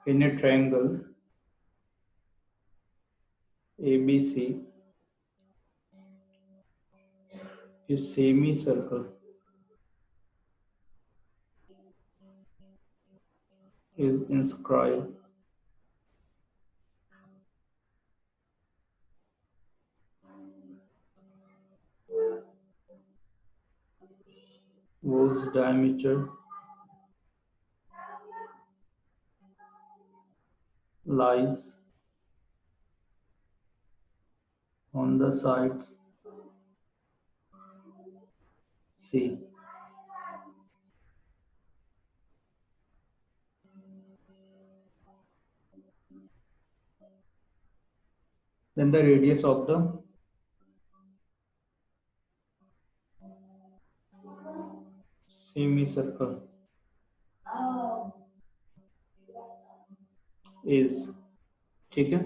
In a triangle ABC, a semicircle is inscribed whose diameter lies on the sides C. Then the radius of the semicircle is, ठीक है।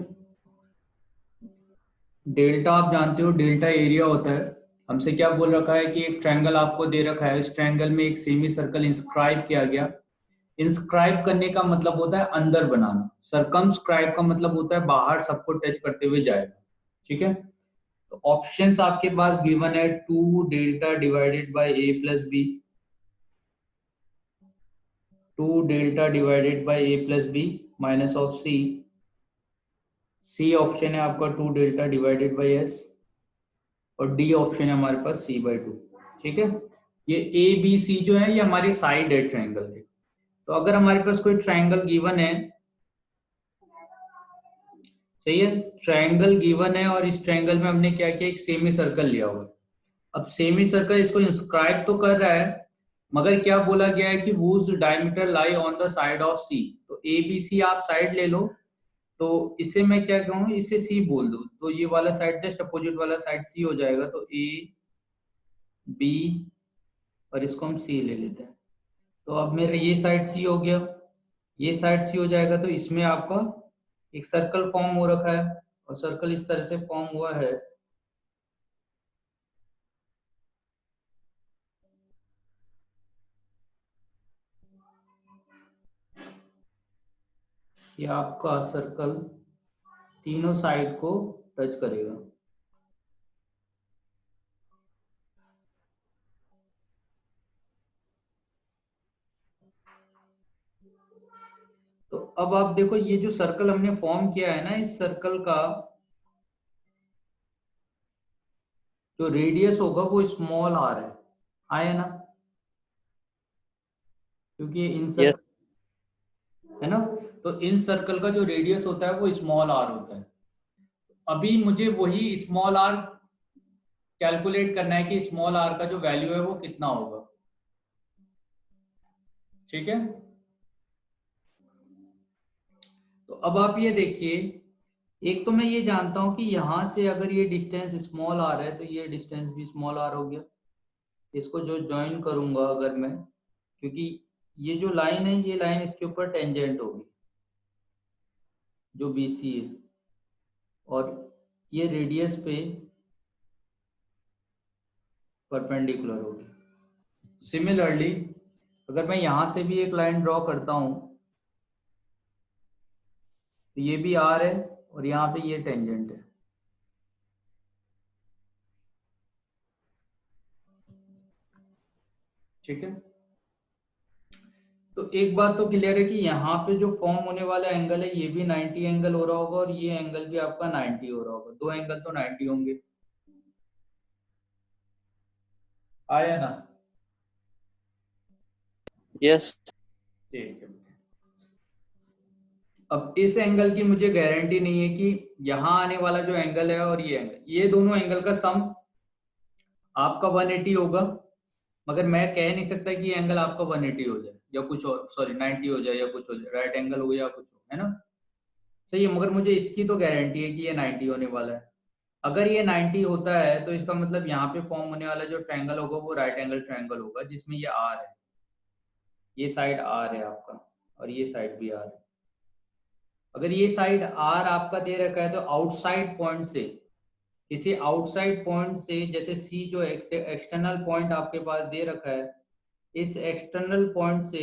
Delta आप जानते हो, delta area होता है। हमसे क्या बोल रखा है कि एक ट्रायंगल आपको दे रखा है, इस ट्रायंगल में एक सेमी सर्कल इंस्क्राइब किया गया। इंस्क्राइब करने का मतलब होता है अंदर बनाना, सरकमस्क्राइब का मतलब होता है बाहर सबको टच करते हुए जाएगा, ठीक है। तो ऑप्शंस आपके पास गिवन है 2 delta divided by a plus B, 2 delta divided by a plus B minus of C option है आपका 2 डेल्टा डिवाइडेड बाय s, और डी ऑप्शन है हमारे पास c/2, ठीक है। ये ए बी सी जो है ये हमारी साइड है ट्रायंगल के। तो अगर हमारे पास कोई ट्रायंगल गिवन है, सही है, ट्रायंगल गिवन है और इस ट्रायंगल में हमने क्या किया, एक सेमी सर्कल लिया हुआ है। अब सेमी सर्कल इसको इंस्क्राइब तो कर रहा है, मगर क्या बोला गया है कि whose diameter lie on the side of C। तो ए बी सी आप साइड ले लो, तो इसे मैं क्या कहूँ, इसे सी बोल दो, तो ये वाला साइड जस्ट अपोजिट वाला साइड सी हो जाएगा। तो ए बी और इसको हम सी ले लेते हैं। तो अब मेरा ये साइड सी हो गया, ये साइड सी हो जाएगा। तो इसमें आपका एक सर्कल फॉर्म हो रखा है, और सर्कल इस तरह से फॉर्म हुआ है। ये आपका सर्कल तीनों साइड को टच करेगा। तो अब आप देखो, ये जो सर्कल हमने फॉर्म किया है ना, इस सर्कल का जो रेडियस होगा वो स्मॉल आर है, आया ना, क्योंकि ये इन यस। सर्कल है ना। तो इन सर्कल का जो रेडियस होता है वो स्मॉल आर होता है। अभी मुझे वही स्मॉल आर कैलकुलेट करना है कि स्मॉल आर का जो वैल्यू है वो कितना होगा, ठीक है। तो अब आप ये देखिए, एक तो मैं ये जानता हूं कि यहां से अगर ये डिस्टेंस स्मॉल आर है तो ये डिस्टेंस भी स्मॉल आर हो गया। इसको जो ज्वाइन करूंगा अगर मैं, क्योंकि ये जो लाइन है ये लाइन इसके ऊपर टेंजेंट होगी जो BC है, और ये रेडियस पे परपेंडिकुलर होगी। सिमिलरली अगर मैं यहां से भी एक लाइन ड्रॉ करता हूं, तो ये भी R है और यहाँ पे ये टेंजेंट है, ठीक है। तो एक बात तो क्लियर है कि यहाँ पे जो फॉर्म होने वाला एंगल है ये भी 90 एंगल हो रहा होगा, और ये एंगल भी आपका 90 हो रहा होगा। दो एंगल तो 90 होंगे, आया ना। यस। ठीक है। अब इस एंगल की मुझे गारंटी नहीं है कि यहाँ आने वाला जो एंगल है और ये एंगल, ये दोनों एंगल का सम आपका 180 होगा, मगर मैं कह नहीं सकता कि ये एंगल आपका 180 हो जाए या कुछ और, सॉरी 90 हो जाए या कुछ हो जाए, राइट एंगल हो या कुछ हो, है ना। सही है, मगर मुझे इसकी तो गारंटी है कि ये 90 होने वाला है। अगर ये 90 होता है तो इसका मतलब यहाँ पे फॉर्म होने वाला जो ट्रायंगल होगा वो राइट एंगल ट्रायंगल होगा, जिसमें ये आर है, ये साइड आर है आपका, और ये साइड भी आर है। अगर ये साइड आर आपका दे रखा है तो आउटसाइड पॉइंट से, किसी आउटसाइड पॉइंट से, जैसे सी जो एक्सटर्नल पॉइंट आपके पास दे रखा है, इस एक्सटर्नल पॉइंट से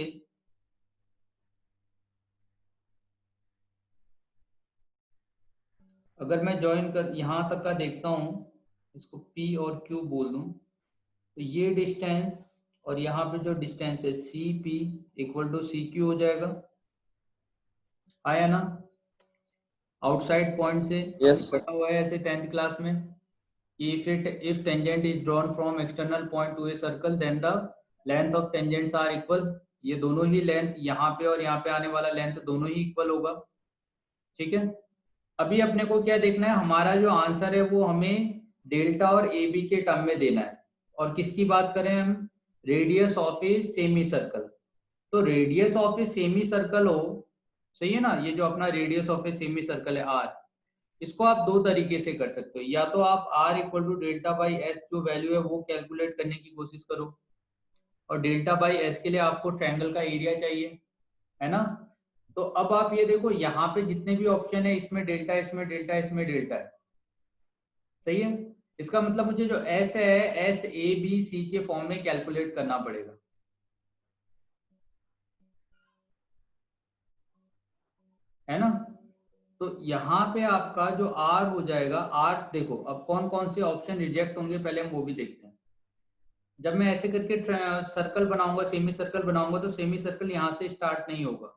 अगर मैं ज्वाइन कर यहाँ तक का देखता हूँ, इसको P और Q बोल दूँ, तो ये डिस्टेंस और यहाँ पे जो डिस्टेंस है CP इक्वल टू CQ हो जाएगा। आया ना? आउटसाइड पॉइंट से अभी यस पढ़ा हुआ है ऐसे 10th क्लास में कि if tangent is drawn from external point to a circle then the length of tangents are equal। ये दोनों ही लेंथ यहाँ पे और यहाँ पे आने वाला लेंथ दोनों ही इक्वल होगा। ठीक है, अभी अपने को क्या देखना है, हमारा जो आंसर है वो हमें डेल्टा और ए बी के टर्म में देना है। और किसकी बात करें हम? Radius of a semi circle. तो radius of a semi circle हो, सही है ना, ये जो अपना radius of a semi circle है आर, इसको आप दो तरीके से कर सकते हो। या तो आप R equal to delta by S जो वैल्यू है वो कैलकुलेट करने की कोशिश करो, और डेल्टा बाई एस के लिए आपको ट्रायंगल का एरिया चाहिए, है ना। तो अब आप ये देखो, यहाँ पे जितने भी ऑप्शन है इसमें डेल्टा, इसमें डेल्टा, इसमें डेल्टा है, सही है। इसका मतलब मुझे जो एस है, एस ए बी सी के फॉर्म में कैलकुलेट करना पड़ेगा, है ना। तो यहाँ पे आपका जो आर हो जाएगा, आर देखो अब कौन कौन से ऑप्शन रिजेक्ट होंगे पहले हम वो भी देखते हैं। जब मैं ऐसे करके सर्कल बनाऊंगा, सेमी सर्कल बनाऊंगा, तो सेमी सर्कल यहाँ से स्टार्ट नहीं होगा,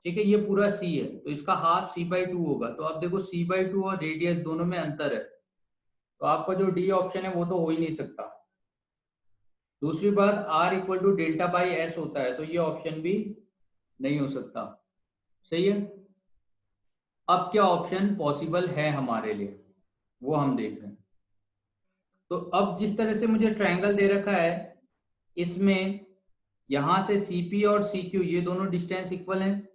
ठीक है। ये पूरा सी है तो इसका हाफ C/2 होगा। तो अब देखो C/2 और रेडियस दोनों में अंतर है, तो आपका जो डी ऑप्शन है वो तो हो ही नहीं सकता। दूसरी बात, R equal to delta by S होता है, तो ये ऑप्शन भी नहीं हो सकता, सही है। अब क्या ऑप्शन पॉसिबल है हमारे लिए वो हम देख रहे हैं। तो अब जिस तरह से मुझे ट्रायंगल दे रखा है, इसमें यहाँ से CP और CQ ये दोनों डिस्टेंस इक्वल हैं।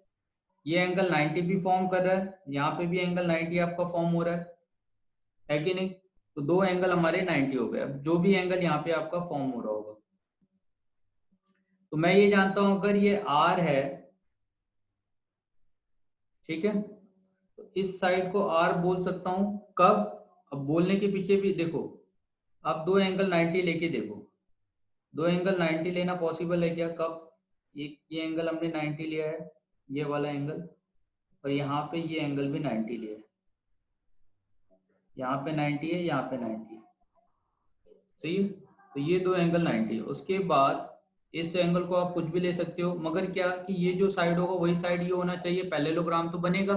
ये एंगल 90 भी फॉर्म कर रहा है, यहाँ पे भी एंगल 90 आपका फॉर्म हो रहा है कि नहीं। तो दो एंगल हमारे 90 हो गए। अब जो भी एंगल यहाँ पे आपका फॉर्म हो रहा होगा, तो मैं ये जानता हूं अगर ये R है, ठीक है, तो इस साइड को R बोल सकता हूं। कब? अब बोलने के पीछे भी देखो, आप दो एंगल 90 लेके देखो, दो एंगल 90 लेना पॉसिबल है क्या? कब? ये एंगल हमने 90 लिया है, ये वाला एंगल, और यहाँ पे ये एंगल भी 90 लिया है, यहाँ पे 90 है, यहाँ पे 90 है, सही है। तो ये दो एंगल 90 है। उसके बाद इस एंगल को आप कुछ भी ले सकते हो, मगर क्या कि ये जो साइड होगा वही साइड ये होना चाहिए, पैरेललोग्राम तो बनेगा,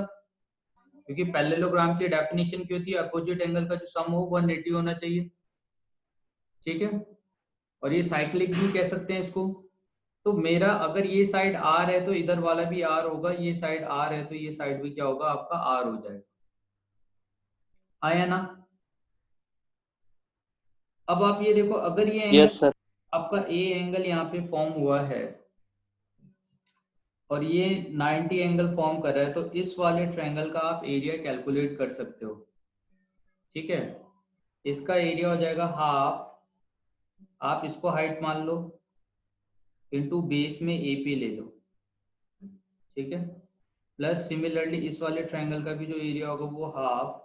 क्योंकि पैरेललोग्राम की डेफिनेशन क्या होती है, अपोजिट एंगल का जो सम हो 180 होना चाहिए, ठीक है। और ये साइक्लिक भी कह सकते हैं इसको। तो मेरा अगर ये साइड आर है तो इधर वाला भी आर होगा, ये साइड आर है तो ये साइड भी क्या होगा, आपका आर हो जाएगा। आया ना? अब आप ये देखो, अगर ये एंगल यस सर आपका ए एंगल यहाँ पे फॉर्म हुआ है और ये 90 एंगल फॉर्म कर रहा है, तो इस वाले ट्रायंगल का आप एरिया कैलकुलेट कर सकते हो, ठीक है। इसका एरिया हो जाएगा हाफ, आप इसको हाइट मान लो, इनटू बेस में AP ले लो, ठीक है, प्लस सिमिलरली इस वाले ट्रायंगल का भी जो एरिया होगा वो हाफ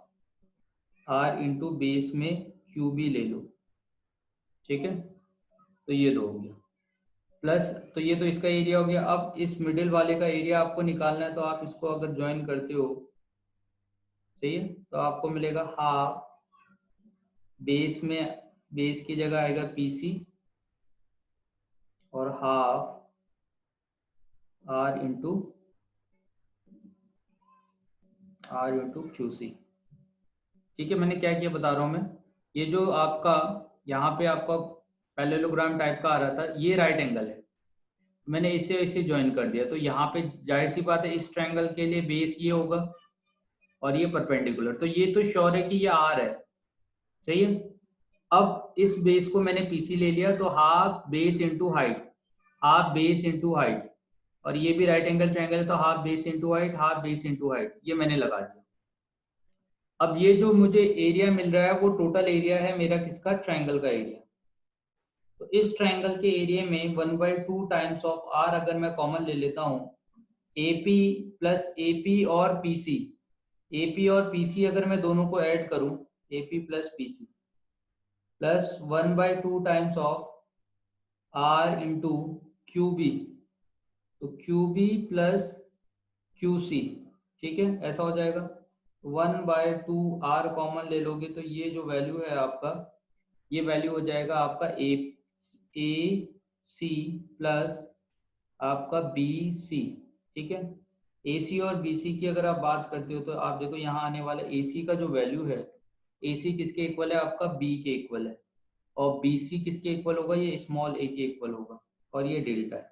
R इंटू बेस में QB ले लो, ठीक है। तो ये दो हो गया, प्लस तो ये तो इसका एरिया हो गया। अब इस मिडिल वाले का एरिया आपको निकालना है, तो आप इसको अगर ज्वाइन करते हो, सही है, तो आपको मिलेगा हाफ बेस में, बेस की जगह आएगा PC, और हाफ R इंटू QC, ठीक है। मैंने क्या किया बता रहा हूँ मैं, ये जो आपका यहाँ पे आपका पैरेललोग्राम टाइप का आ रहा था, ये राइट एंगल है, मैंने इसे इसे ज्वाइन कर दिया। तो यहाँ पे जाहिर सी बात है इस ट्रायंगल के लिए बेस ये होगा और ये परपेंडिकुलर, तो ये तो श्योर है कि ये R है, सही है। अब इस बेस को मैंने PC ले लिया, तो half base into height, half base into height, और ये भी राइट एंगल ट्रायंगल है तो half base into height, half base into height, ये मैंने लगा दिया। अब ये जो मुझे एरिया मिल रहा है वो टोटल एरिया है मेरा किसका, ट्रायंगल का एरिया। तो इस ट्रायंगल के एरिया में 1/2 टाइम्स ऑफ R अगर मैं कॉमन ले लेता हूँ, AP प्लस AP और PC, AP और PC अगर मैं दोनों को ऐड करूं, AP plus PC plus 1/2 times of R into QB, तो QB प्लस QC, ठीक है, ऐसा हो जाएगा। 1/2 r कॉमन ले लोगे तो ये जो वैल्यू है आपका, ये वैल्यू हो जाएगा आपका ए सी प्लस आपका बी सी। ठीक है, ए सी और बी सी की अगर आप बात करते हो तो आप देखो यहाँ आने वाला ए सी का जो वैल्यू है, ए सी किसके इक्वल है आपका, बी के इक्वल है, और बी सी किसके इक्वल होगा, ये स्मॉल ए के इक्वल होगा, और ये डेल्टा है,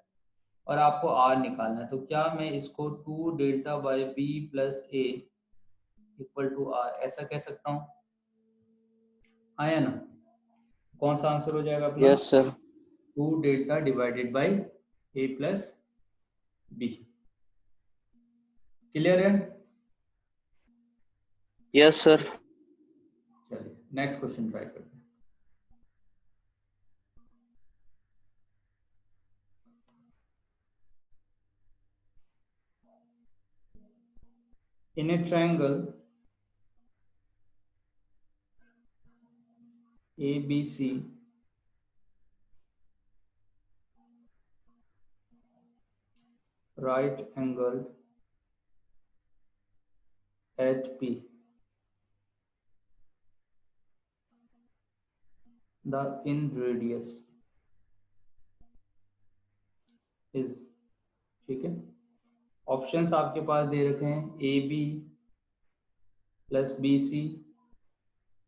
और आपको आर निकालना है। तो क्या मैं इसको 2 delta by B plus A equal to R ऐसा कह सकता हूँ? आया ना? कौन सा आंसर हो जाएगा अपना? Yes sir. 2 delta divided by A plus B. Clear है? Yes sir. चलिए नेक्स्ट क्वेश्चन ट्राई करते हैं। In a triangle ABC, right angled at P, the in radius is, ठीक है, ऑप्शंस आपके पास दे रखे हैं, A B plus B C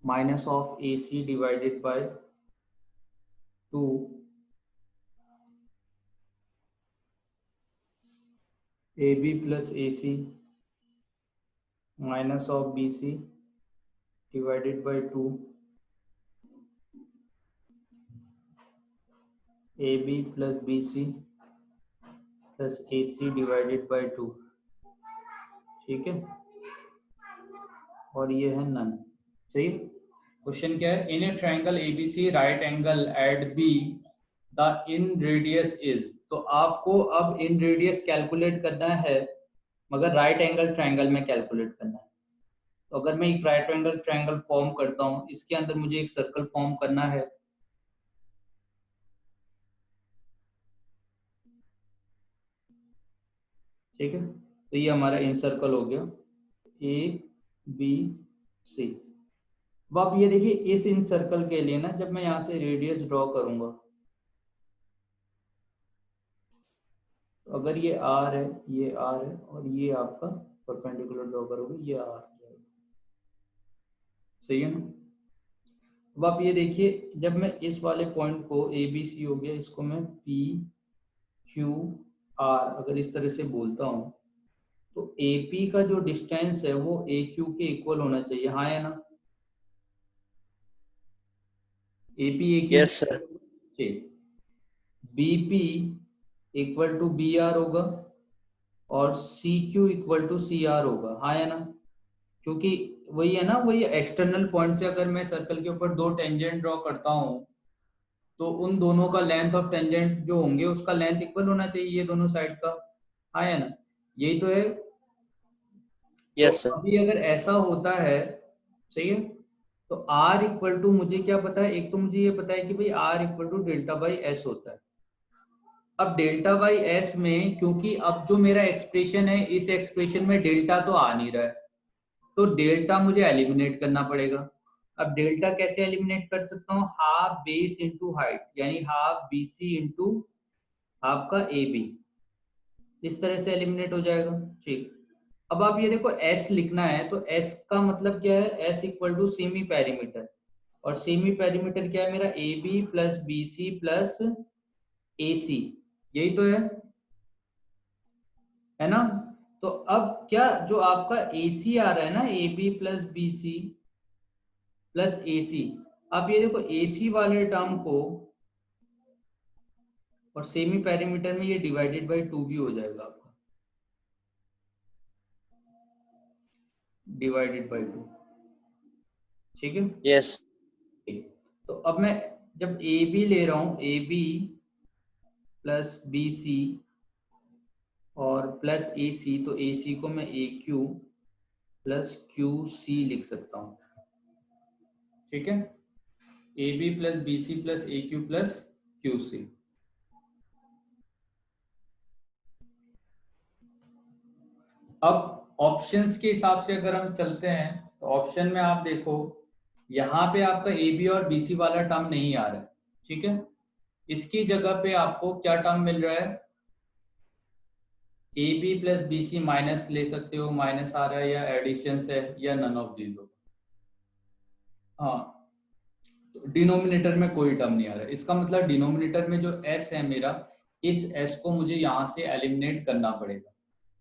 minus of A C divided by 2, A B plus A C minus of B C divided by 2, A B plus B C plus A C divided by 2। ठीक है, और ये है none. सही। Question क्या है? In a triangle ABC right angle at B the in radius is. तो आपको अब इन रेडियस कैलकुलेट करना है, मगर राइट एंगल ट्रायंगल में कैलकुलेट करना है। तो अगर मैं एक राइट एंगल ट्रायंगल फॉर्म करता हूँ, इसके अंदर मुझे एक सर्कल फॉर्म करना है। ठीक है, तो ये हमारा इन सर्कल हो गया ए बी सी। अब आप ये देखिए, इस इन सर्कल के लिए ना, जब मैं यहाँ से रेडियस ड्रॉ करूंगा, तो अगर ये आर है, ये आर है, और ये आपका परपेंडिकुलर ड्रॉ करोगे, ये आर जाएगा। सही है ना? अब आप ये देखिए, जब मैं इस वाले पॉइंट को, ए बी सी हो गया, इसको मैं पी क्यू आर अगर इस तरह से बोलता हूँ, तो ए पी का जो डिस्टेंस है वो ए क्यू के इक्वल होना चाहिए। हाँ है ना? A P A Q, yes sir. B P equal to B R होगा, और C Q equal to C R होगा। हाँ है ना? क्योंकि वही है ना, वही एक्सटर्नल पॉइंट से अगर मैं सर्कल के ऊपर दो टेंजेंट ड्रॉ करता हूँ, तो उन दोनों का लेंथ ऑफ टेंजेंट जो होंगे उसका लेंथ इक्वल होना चाहिए, ये दोनों साइड का। हाँ है ना? यही तो है। तो यस सर। अभी अगर ऐसा होता है, सही है, तो R इक्वल टू, मुझे क्या पता है, एक तो मुझे ये पता है कि भाई R equal to delta by S होता है। अब डेल्टा बाई एस में, क्योंकि अब जो मेरा एक्सप्रेशन है, इस एक्सप्रेशन में डेल्टा तो आ नहीं रहा है, तो डेल्टा मुझे एलिमिनेट करना पड़ेगा। अब डेल्टा कैसे एलिमिनेट कर सकता हूँ? हाफ बेस इंटू हाइट, यानी हाफ बी सी इंटू आपका ए बी, इस तरह से एलिमिनेट हो जाएगा। ठीक। अब आप ये देखो, एस लिखना है, तो एस का मतलब क्या है? S equal to semi perimeter, और सेमी पेरीमीटर क्या है मेरा? A B plus B C plus A C, यही तो है ना? तो अब क्या, जो आपका ए सी आ रहा है ना, A B plus B C plus A C, आप ये देखो ए सी वाले टर्म को, और सेमी पेरीमीटर में ये डिवाइडेड बाय 2 भी हो जाएगा आपका, डिवाइडेड बाय 2। ठीक है। यस। ठीक। तो अब मैं जब ए बी ले रहा हूं, A B plus B C और प्लस ए सी, तो ए सी को मैं A Q plus Q C लिख सकता हूं। ठीक है, A B plus B C plus A Q plus Q C. अब ऑप्शंस के हिसाब से अगर हम चलते हैं तो ऑप्शन में आप देखो यहाँ पे आपका ए बी और बी सी वाला टर्म नहीं आ रहा है, ठीक है। इसकी जगह पे आपको क्या टर्म मिल रहा है, A B plus B C minus ले सकते हो, माइनस आ रहा है या एडिशन है या नन ऑफ दीज हो। हाँ, तो डिनोमिनेटर में कोई टर्म नहीं आ रहा है, इसका मतलब डिनोमिनेटर में जो एस है मेरा, इस एस को मुझे यहाँ से एलिमिनेट करना पड़ेगा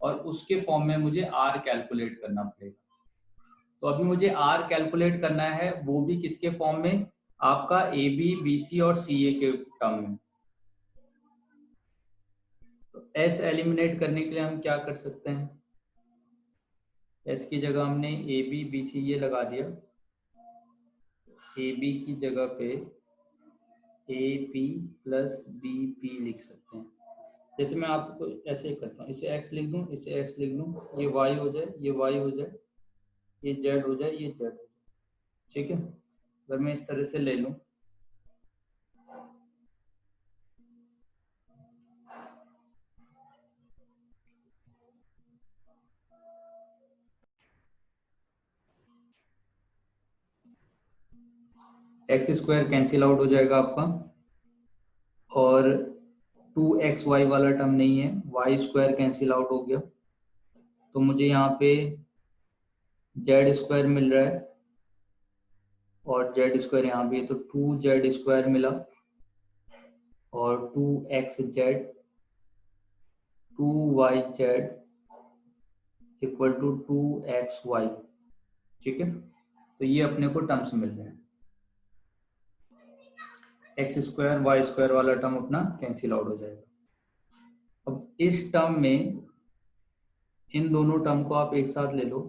और उसके फॉर्म में मुझे आर कैलकुलेट करना पड़ेगा। तो अभी मुझे आर कैलकुलेट करना है, वो भी किसके फॉर्म में, आपका ए बी बी सी और सी ए के टर्म में। तो एस एलिमिनेट करने के लिए हम क्या कर सकते हैं, एस की जगह हमने ए बी बी सी ये लगा दिया, ए बी की जगह पे A P plus B P लिख सकते हैं। जैसे मैं आपको ऐसे करता हूँ, इसे x लिख दूँ, इसे x लिख दूँ, ये y हो जाए, ये y हो जाए, ये z हो जाए, ये z हो जाए, ठीक है। अगर मैं इस तरह से ले लूँ, एक्स स्क्वायर कैंसिल आउट हो जाएगा आपका, और 2xy वाला टर्म नहीं है, वाई स्क्वायर कैंसिल आउट हो गया, तो मुझे यहाँ पे जेड स्क्वायर मिल रहा है और जेड स्क्वायर यहाँ पे, तो 2z स्क्वायर मिला और 2xz 2yz equal to 2xy, ठीक है। तो ये अपने को टर्म्स मिल रहे हैं, एक्स स्क्वायर वाई स्क्वायर वाला टर्म अपना कैंसिल आउट हो जाएगा। अब इस टर्म में इन दोनों टर्म को आप एक साथ ले लो,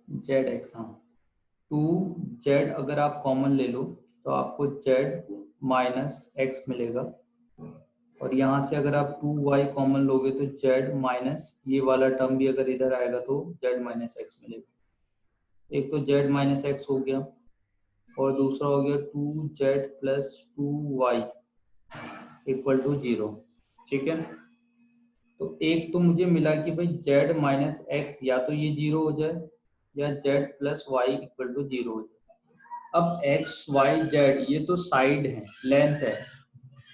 जेड एक्स, हाँ, 2z अगर आप कॉमन ले लो तो आपको z माइनस एक्स मिलेगा, और यहाँ से अगर आप 2y कॉमन लोगे तो z माइनस ये वाला टर्म भी अगर इधर आएगा तो z माइनस एक्स मिलेगा। एक तो z माइनस एक्स हो गया और दूसरा हो गया 2z plus 2y equal to 0, ठीक है। तो एक तो मुझे मिला कि भाई z माइनस एक्स या तो ये 0 हो जाए या z plus Y equal to 0 हो जाए। अब एक्स वाई जेड ये तो साइड है, लेंथ है,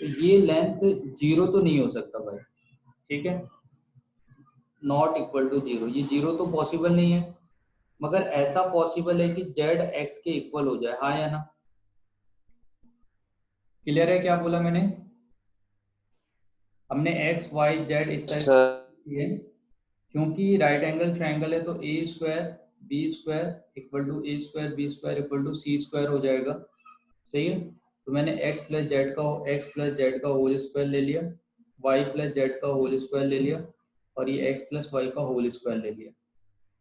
तो ये लेंथ 0 तो नहीं हो सकता भाई, ठीक है, नॉट इक्वल टू 0, ये 0 तो पॉसिबल नहीं है, मगर ऐसा पॉसिबल है कि जेड एक्स के इक्वल हो जाए, हाँ या ना। क्लियर है क्या बोला मैंने, हमने एक्स वाई जेड इस तरह सर। से, क्योंकि राइट एंगल ट्रायंगल है तो A square B square equal to A square B square equal to C square हो जाएगा, सही है। तो मैंने एक्स प्लस जेड का होल स्क्वायर ले लिया, वाई प्लस जेड का होल स्क्वायर ले लिया, और ये एक्स प्लस वाई का होल स्क्वायर ले लिया।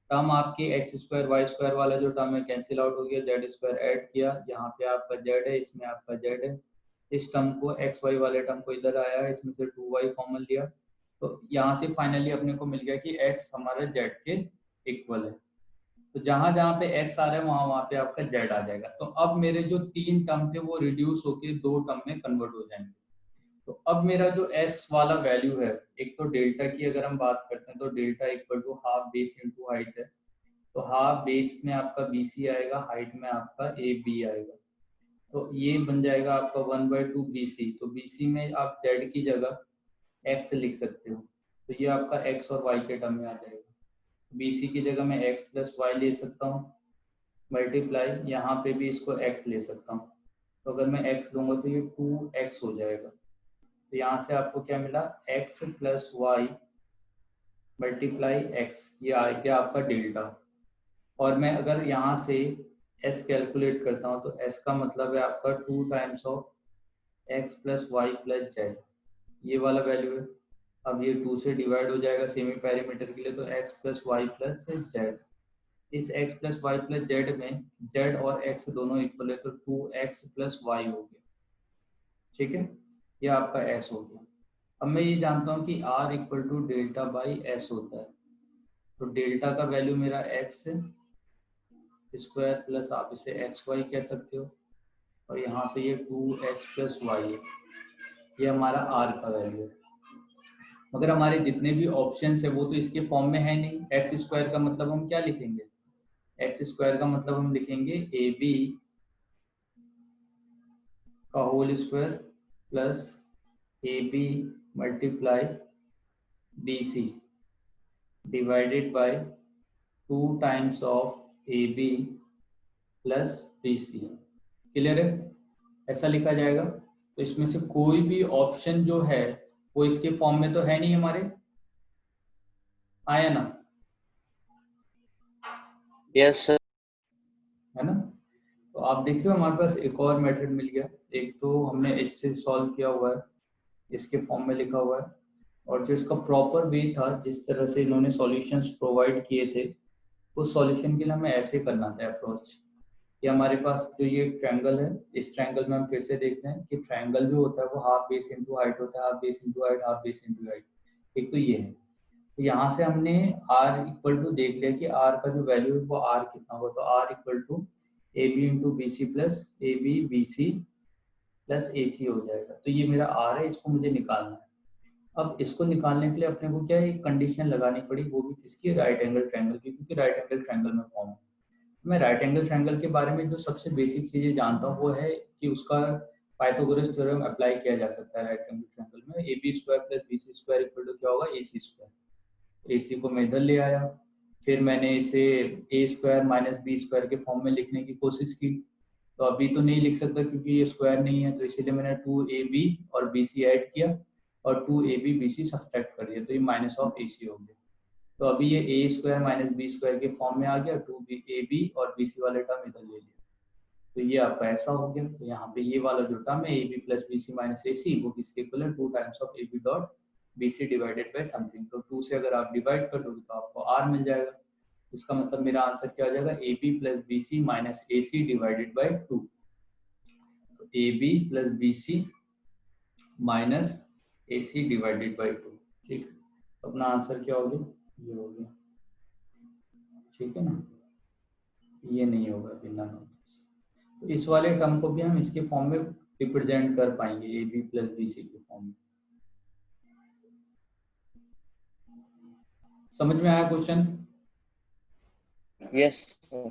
टर्म आपके एक्स स्क्वायर वाई स्क्वायर वाला जो टर्म है कैंसिल आउट हो गया, जेड स्क्वायर ऐड किया, यहाँ पे आपका जेड है, इसमें आपका जेड है, इस टर्म को एक्स वाई वाले टर्म को इधर आया है, इसमें से 2y कॉमन लिया, तो यहाँ से फाइनली अपने को मिल गया कि x हमारे z के इक्वल है। तो जहां जहां पे x आ रहा है वहां वहां पे आपका z आ जाएगा। तो अब मेरे जो 3 टर्म थे वो रिड्यूस होके 2 टर्म में कन्वर्ट हो जाएंगे। तो अब मेरा जो s वाला वैल्यू है, एक तो डेल्टा की अगर हम बात करते हैं तो delta equal to half base into height है, तो हाफ बेस में आपका BC आएगा, हाइट में आपका AB आएगा, तो ये बन जाएगा आपका 1/2 BC। तो BC में आप z की जगह x लिख सकते हो, तो ये आपका x और y के टर्म में आ जाएगा। BC की जगह मैं x प्लस वाई ले सकता हूँ, मल्टीप्लाई यहाँ पे भी इसको x ले सकता हूँ, तो अगर मैं x लूँगा तो ये 2x हो जाएगा। तो यहाँ से आपको क्या मिला, x plus Y multiply x, ये आ गया आपका डेल्टा। और मैं अगर यहाँ से s कैलकुलेट करता हूँ तो s का मतलब है आपका 2 times of x plus Y plus Z, ये वाला वैल्यू है। अब ये 2 से डिवाइड हो जाएगा सेमी पैरामीटर के लिए, तो x plus Y plus Z, इस x plus Y plus Z में z और x दोनों इक्वल है, तो 2x प्लस वाई हो गया, ठीक है, ये आपका s हो गया। अब मैं ये जानता हूँ कि r equal to delta by S होता है, तो डेल्टा का वैल्यू मेरा x स्क्वायर प्लस आप इसे एक्स वाई कह सकते हो, और यहाँ पे ये 2x प्लस वाई है, ये हमारा r का वैल्यू है। मगर हमारे जितने भी ऑप्शंस है वो तो इसके फॉर्म में है नहीं। एक्स स्क्वायर का मतलब हम क्या लिखेंगे, एक्स स्क्वायर का मतलब हम लिखेंगे ए बी का whole square plus A B multiply B C divided by 2 times of A B plus B C. Clear है, ऐसा लिखा जाएगा। तो इसमें से कोई भी ऑप्शन जो है वो इसके फॉर्म में तो है नहीं हमारे, आया ना? Yes sir. है ना? तो आप देख रहे हो हमारे पास एक और मेथड मिल गया। एक तो हमने इससे सॉल्व किया हुआ है, इसके फॉर्म में लिखा हुआ है, और जो इसका प्रॉपर वे था जिस तरह से इन्होंने सॉल्यूशंस प्रोवाइड किए थे, उस सॉल्यूशन के लिए हमें ऐसे करना था अप्रोच कि हमारे पास जो ये ट्रायंगल है, इस ट्रायंगल में हम फिर से देखते हैं कि ट्रायंगल जो होता है वो हाफ बेस इंटू हाइट होता है, half base into height, half base into height. एक तो ये है। तो यहाँ से हमने r इक्वल टू देख लिया कि r का जो वैल्यू है वो r कितना होगा, तो r equal to A B into B C plus A B B C plus A C हो जाएगा। तो ये मेरा r है, इसको मुझे निकालना है। अब इसको निकालने के लिए अपने को क्या है, एक कंडीशन लगानी पड़ी, वो भी किसकी, राइट एंगल ट्रायंगल की, क्योंकि राइट एंगल ट्रायंगल में फॉर्म है। मैं राइट एंगल ट्रायंगल के बारे में जो सबसे बेसिक चीजें जानता हूँ वो है कि उसका पाइथागोरस थ्योरम अप्लाई किया जा सकता है राइट एंगल ट्रायंगल में। A B square plus B C square equal to क्या होगा, ए सी स्क्वायर। ए सी को मैं इधर ले आया, फिर मैंने इसे ए स्क्वायर माइनस बी स्क्वायर के फॉर्म में लिखने की कोशिश की। तो अभी तो नहीं लिख सकता क्योंकि ये स्क्वायर नहीं है, तो इसीलिए मैंने 2ab और bc ऐड किया और 2ab bc सब्सट्रैक्ट कर दिया, तो ये माइनस ऑफ ac हो गया। तो अभी ये ए स्क्वायर माइनस बी स्क्वायर के फॉर्म में आ गया, 2ab और bc वाले टर्म इधर ले लिया, तो ये आपका ऐसा हो गया। तो यहाँ पे ये वाला जो टर्म है A B plus B C minus A C, वो किसके इक्वल है, 2 times of A B dot B C divided by something. तो 2 से अगर आप डिवाइड कर दोगे तो आपको आर मिल जाएगा। इसका मतलब मेरा आंसर क्या हो जाएगा, A B plus B C minus A C divided by 2। तो A B plus B C minus A C divided by 2। ठीक, अपना आंसर क्या हो गया, ये हो गया। ठीक है ना, ये नहीं होगा बिना नोटिस। तो इस वाले टर्म को भी हम इसके फॉर्म में रिप्रेजेंट कर पाएंगे, A B plus B C के फॉर्म में। समझ में आया क्वेश्चन? Yes sir.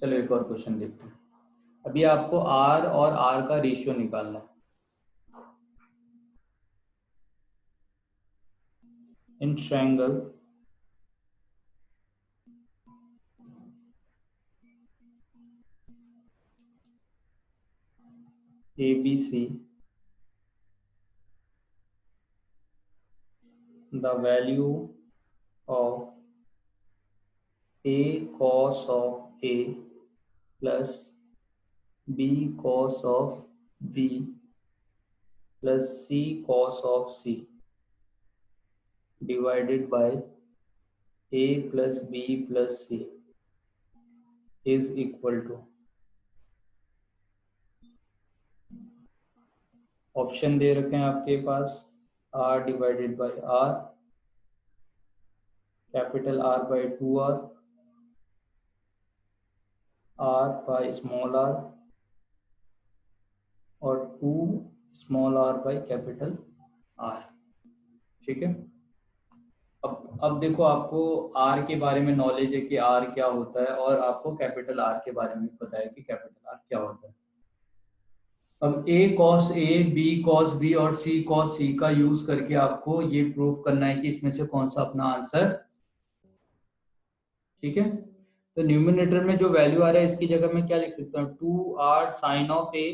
चलो एक और क्वेश्चन देखते हैं। अभी आपको आर और आर का रेशियो निकालना है। In triangle ABC, the value of a cos of a plus b cos of b plus c cos of c divided by a plus b plus c is equal to, option दे रखे हैं आपके पास, r divided by r, capital R by 2r, r by small r और 2 small r by capital R। ठीक है, अब देखो आपको R के बारे में नॉलेज है कि R क्या होता है, और आपको कैपिटल R के बारे में पता है कि कैपिटल R क्या होता है। अब A cos A, B cos B और C cos C का यूज करके आपको ये प्रूव करना है कि इसमें से कौन सा अपना आंसर। ठीक है, तो न्यूमिनेटर में जो वैल्यू आ रहा है इसकी जगह मैं क्या लिख सकता हूँ, 2r sine of A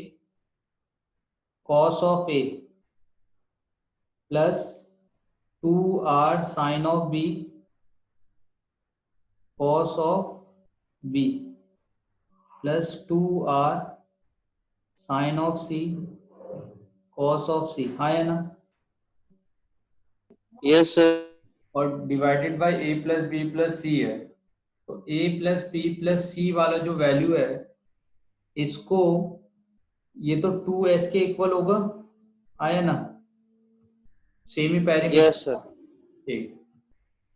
cos of A plus 2r sine of B cos of B plus 2r sine of C cos of C, हाँ है ना? Yes sir. और divided by a plus B plus C है। तो a plus B plus C वाला जो value है, इसको ये तो 2s के इक्वल होगा, आया ना? Semi parameter. Yes sir. ठीक,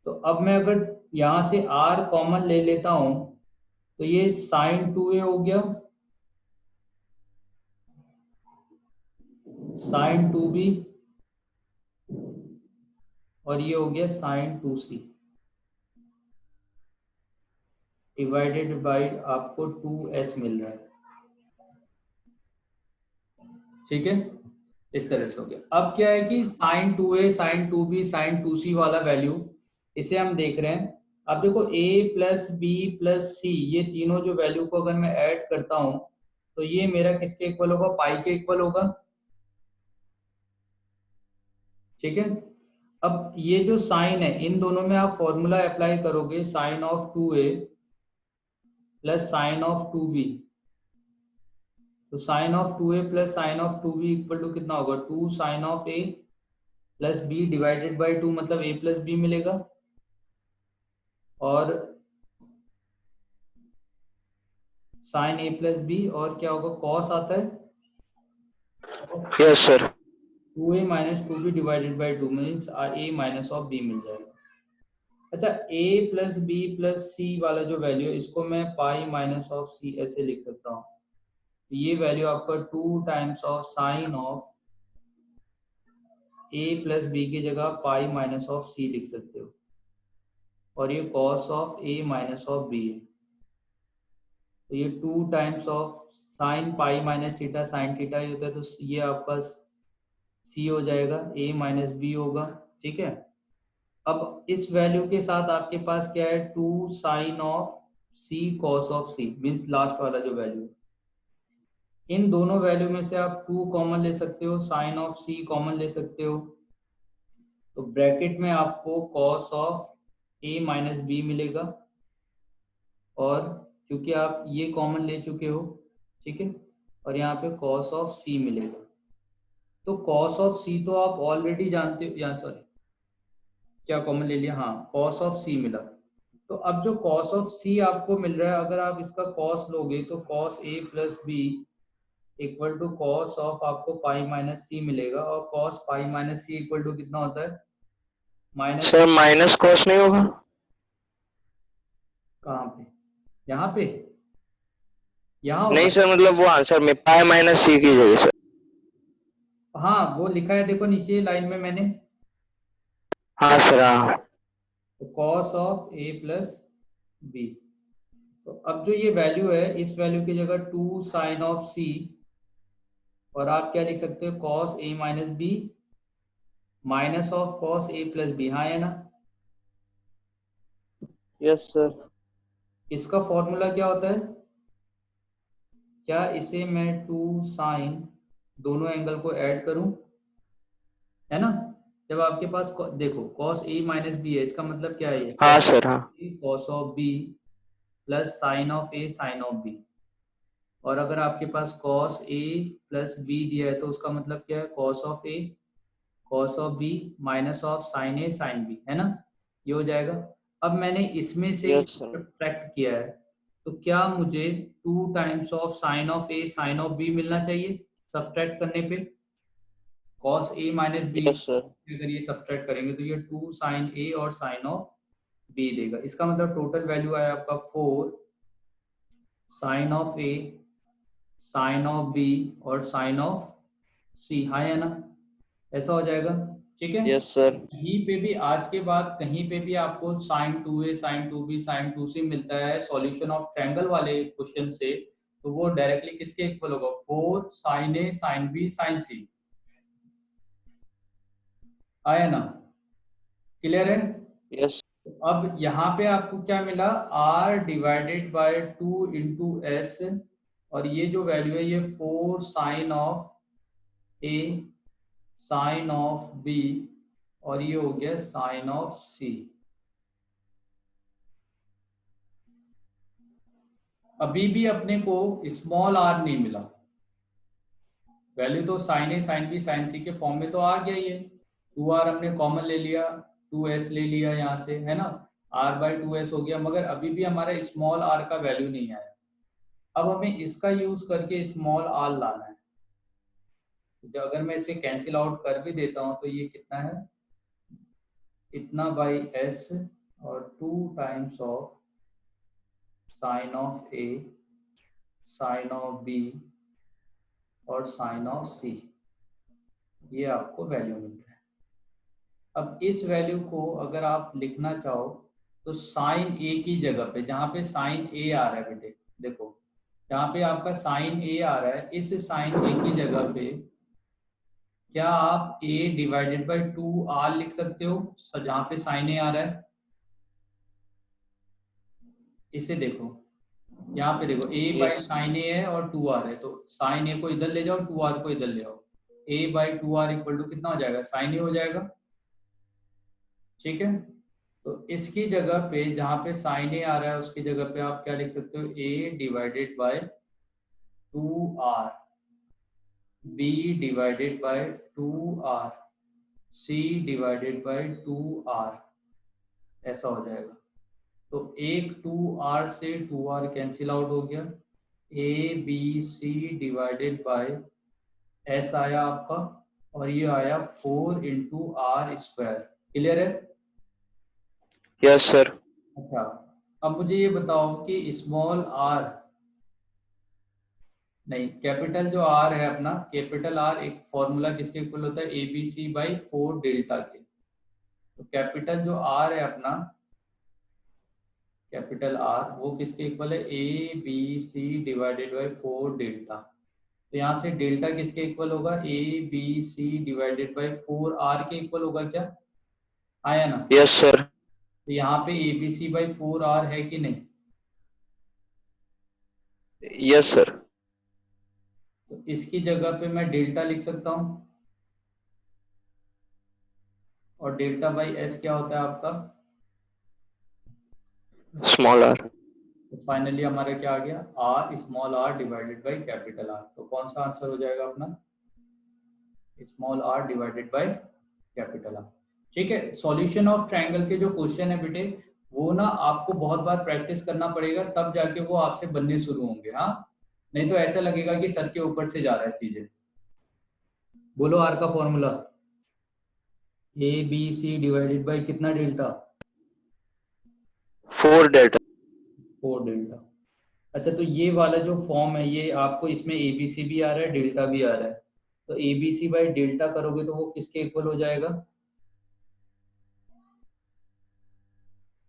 तो अब मैं अगर यहां से r कॉमन ले लेता हूं तो ये साइन 2a हो गया, साइन 2b और ये हो गया साइन 2c डिवाइडेड बाई आपको 2s मिल रहा है। ठीक है, इस तरह से हो गया। अब क्या है कि sign 2a sign 2b sign 2c वाला वैल्यू इसे हम देख रहे हैं। अब देखो a प्लस बी प्लस सी, ये तीनों जो वैल्यू को अगर मैं ऐड करता हूं तो ये मेरा किसके इक्वल होगा, पाई के इक्वल होगा। ठीक है, अब ये जो साइन है इन दोनों में आप फॉर्मूला अप्लाई करोगे, sine of 2a plus sine of 2b, तो sine of 2a plus sine of 2b equal to कितना होगा, 2 sine of a plus b divided by 2, मतलब a प्लस b मिलेगा। और साइन a प्लस बी, और क्या होगा, कॉस आता है, yes sir. 2a minus 2b divided by 2 means a minus of b मिल जाएगा। अच्छा, a plus B plus C वाला जो वैल्यू है इसको मैं पाई माइनस ऑफ सी ऐसे लिख सकता हूँ। ये वैल्यू आपका 2 times of sine of a plus B की जगह पाई माइनस ऑफ सी लिख सकते हो, और ये cos of a minus of b है। तो ये 2 times of sine pi minus theta sine theta ही होता है, तो ये आपका सी हो जाएगा, a माइनस बी होगा। ठीक है, अब इस वैल्यू के साथ आपके पास क्या है, 2 sine of C cos of C means last वाला जो वैल्यू। इन दोनों वैल्यू में से आप 2 कॉमन ले सकते हो, साइन ऑफ सी कॉमन ले सकते हो, तो ब्रैकेट में आपको cos of A minus B मिलेगा। और क्योंकि आप ये कॉमन ले चुके हो, ठीक है, और यहाँ पे कॉस ऑफ सी मिलेगा। तो कॉस ऑफ सी तो आप ऑलरेडी जानते हो, यहाँ सॉरी क्या कॉमन ले लिया, हाँ कॉस ऑफ सी मिला। तो अब जो कॉस ऑफ सी आपको मिल रहा है, अगर आप इसका कॉस लोगे तो cos A plus B equal to cos of आपको पाई माइनस सी मिलेगा, और cos pi minus C equal to कितना होता है, माइनस। सर माइनस कॉस नहीं होगा? कहाँ पे, यहाँ पे, यहाँ होगा। नहीं सर, मतलब वो आंसर में पाई माइनस सी की जगह सर। हाँ वो लिखा है देखो नीचे लाइन में मैंने, हाँ सर, हाँ। तो cos of A plus B. तो अब जो ये वैल्यू है इस वैल्यू की जगह 2 साइन ऑफ सी, और आप क्या लिख सकते हो, cos A minus B minus of cos A plus B, हाँ है ना। Yes sir. इसका फॉर्मूला क्या होता है, क्या इसे मैं 2 साइन दोनों एंगल को ऐड करूं, है ना। जब आपके पास देखो कॉस ए माइनस बी है, इसका मतलब क्या है, हाँ सर, हाँ। Cos of B plus sine of A sine of B. और अगर आपके पास कॉस ए प्लस बी दिया है तो उसका मतलब क्या है, cos of A cos of B minus of sine A sine B, है ना। ये हो जाएगा। अब मैंने इसमें से यस सर। सब्ट्रैक्ट किया है, तो क्या मुझे 2 times of sine of A sine of B मिलना चाहिए सब्ट्रैक्ट करने पे। Cos A minus B yes sir. अगर ये सब्ट्रैक्ट करेंगे तो ये 2 साइन ए और साइन ऑफ बी देगा। इसका मतलब टोटल वैल्यू आया आपका 4 sine of A sine of B और साइन ऑफ सी, हाँ है ना, ऐसा हो जाएगा। ठीक है, यस सर। कहीं पे भी आज के बाद कहीं पे भी आपको sign 2a sign 2b sign 2c मिलता है सॉल्यूशन ऑफ ट्रायंगल वाले क्वेश्चन से, तो वो डायरेक्टली किसके इक्वल होगा, 4 साइन ए साइन बी साइन सी, आया ना, क्लियर है। यस। तो अब यहाँ पे आपको क्या मिला, r divided by 2 into S, और ये जो वैल्यू है ये 4 sine of A sine of B, और ये हो गया साइन ऑफ सी। अभी भी अपने को स्मॉल आर नहीं मिला, वैल्यू तो साइन ए साइन बी साइन सी के फॉर्म में तो आ गया ये, 2r हमने कॉमन ले लिया, 2s ले लिया यहाँ से, है ना, r बाई 2s हो गया, मगर अभी भी हमारा स्मॉल r का वैल्यू नहीं आया। अब हमें इसका यूज करके स्मॉल r लाना है। तो अगर मैं इसे कैंसिल आउट कर भी देता हूँ तो ये कितना है, इतना बाई s, और 2 times of sine of A sine of B और साइन ऑफ सी, ये आपको वैल्यू मिल रहा है। अब इस वैल्यू को अगर आप लिखना चाहो तो साइन ए की जगह पे, जहाँ पे साइन ए आ रहा है बेटे, देखो जहाँ पे आपका साइन ए आ रहा है, इस साइन ए की जगह पे क्या आप a डिवाइडेड बाई 2r लिख सकते हो? जहाँ पे साइन ए आ रहा है, इसे देखो, यहाँ पे देखो a बाई यस साइन ए है और 2r है, तो साइन ए को इधर ले जाओ, 2r को इधर ले आओ, a by 2r equal to कितना हो जाएगा? साइन ए हो जाएगा। ठीक है, तो इसकी जगह पे जहाँ पे साइन ए आ रहा है उसकी जगह पे आप क्या लिख सकते हो? a divided by 2r, b divided by 2r, c divided by 2r, ऐसा हो जाएगा। तो एक 2r से 2r कैंसिल आउट हो गया, A B C divided by S आया आपका, और ये आया 4 इंटू आर स्क्वायर। क्लियर है? Yes sir. अच्छा, अब मुझे ये बताओ कि स्मॉल आर, नहीं कैपिटल जो आर है अपना, कैपिटल आर एक फॉर्मूला किसके इक्वल होता है? A B C by 4 delta के। तो कैपिटल जो आर है अपना, कैपिटल आर, वो किसके इक्वल है? A B C divided by 4 delta. तो यहाँ से डेल्टा किसके इक्वल होगा? A B C divided by 4 R के इक्वल होगा क्या? आया ना? Yes sir. तो यहाँ पे A B C by 4 R है कि नहीं? Yes sir. तो इसकी जगह पे मैं डेल्टा लिख सकता हूँ, और डेल्टा बाई एस क्या होता है आपका? Small are. तो फाइनली हमारा क्या आ गया? R small R divided by capital R. तो कौन सा आंसर हो जाएगा अपना? Small R divided by capital R. ठीक है, सॉल्यूशन ऑफ ट्रायंगल के जो क्वेश्चन है बेटे, वो ना आपको बहुत बार प्रैक्टिस करना पड़ेगा, तब जाके वो आपसे बनने शुरू होंगे। हाँ, नहीं तो ऐसा लगेगा कि सर के ऊपर से जा रहा है चीजें। बोलो आर का formula, A B C divided by कितना डेल्टा? 4 डेल्टा। 4 डेल्टा। अच्छा, तो ये वाला जो फॉर्म है, ये आपको इसमें ए बी सी भी आ रहा है, डेल्टा भी आ रहा है, तो A B C by delta करोगे तो वो किसके इक्वल हो जाएगा?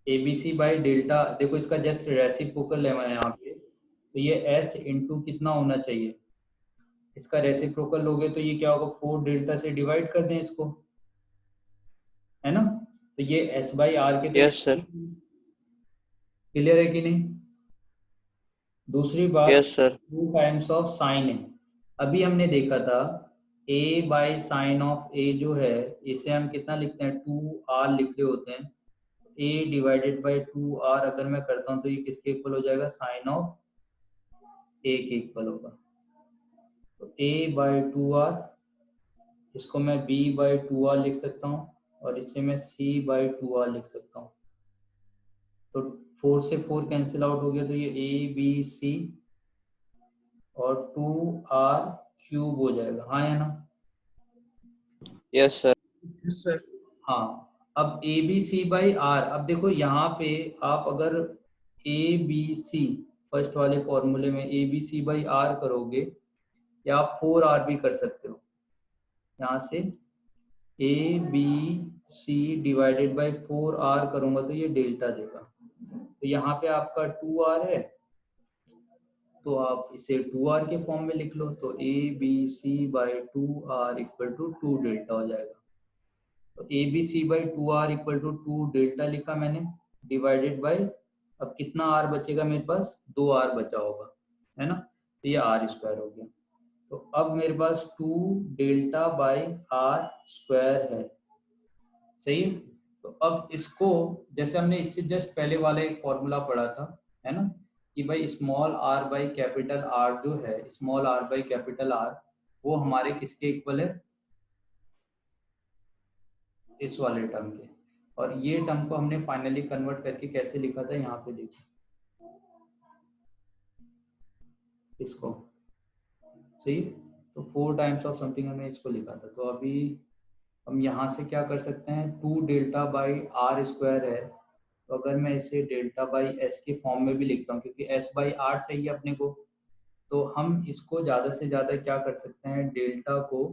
A B C by delta, देखो इसका जस्ट रेसिप्रोकल है यहाँ पे, तो ये एस इंटू कितना होना चाहिए? इसका रेसिप्रोकल लोगे तो ये क्या होगा? 4 डेल्टा से डिवाइड कर दें इसको, है ना? तो ये एस बाई आर के तो, यस सर। क्लियर है कि नहीं? दूसरी बात, yes sir. 2 times of sine A, अभी हमने देखा था a by sine of A जो है, इसे हम कितना लिखते हैं? 2r लिख रहे होते हैं। a डिवाइडेड बाई 2r अगर मैं करता हूँ तो ये किसके इक्वल हो जाएगा? साइन ऑफ a के इक्वल होगा। तो a बाई 2r, इसको मैं b बाई 2r लिख सकता हूँ, और इसे मैं c बाई 2r लिख सकता हूँ। तो 4 से 4 कैंसिल आउट हो गया, तो ये a b c और 2r क्यूब हो जाएगा। हाँ या ना? Yes sir. Yes sir. हाँ, अब A B C by R, अब देखो यहाँ पे आप अगर ए बी सी फर्स्ट वाले फॉर्मूले में A B C by R करोगे, या आप 4r भी कर सकते हो, यहाँ से A B C divided by 4r करूंगा तो ये डेल्टा देगा। तो यहाँ पे आपका 2r है, तो आप इसे 2r के फॉर्म में लिख लो, तो A B C by 2r equal to 2 delta हो जाएगा। तो A B C by 2r equal to 2 delta लिखा मैंने, डिवाइडेड बाई, अब कितना r बचेगा मेरे पास? 2r बचा होगा, है ना? तो ये आर स्क्वायर हो गया। तो अब मेरे पास 2 डेल्टा बाई आर स्क्वायर है, सही है? तो अब इसको, जैसे हमने इससे जस्ट पहले वाला एक फॉर्मूला पढ़ा था, है ना, कि भाई small R by capital R जो है, small R by capital R, वो हमारे किसके इक्वल है? इस वाले टर्म के। और ये टर्म को हमने फाइनली कन्वर्ट करके कैसे लिखा था? यहाँ पे देखिए इसको, सही। तो 4 टाइम्स ऑफ समथिंग हमने इसको लिखा था। तो अभी हम यहाँ से क्या कर सकते हैं? 2 डेल्टा बाई आर स्क्वायर है, तो अगर मैं इसे डेल्टा बाई एस के फॉर्म में भी लिखता हूँ, क्योंकि एस बाई आर चाहिए अपने को, तो हम इसको ज़्यादा से ज़्यादा क्या कर सकते हैं? डेल्टा को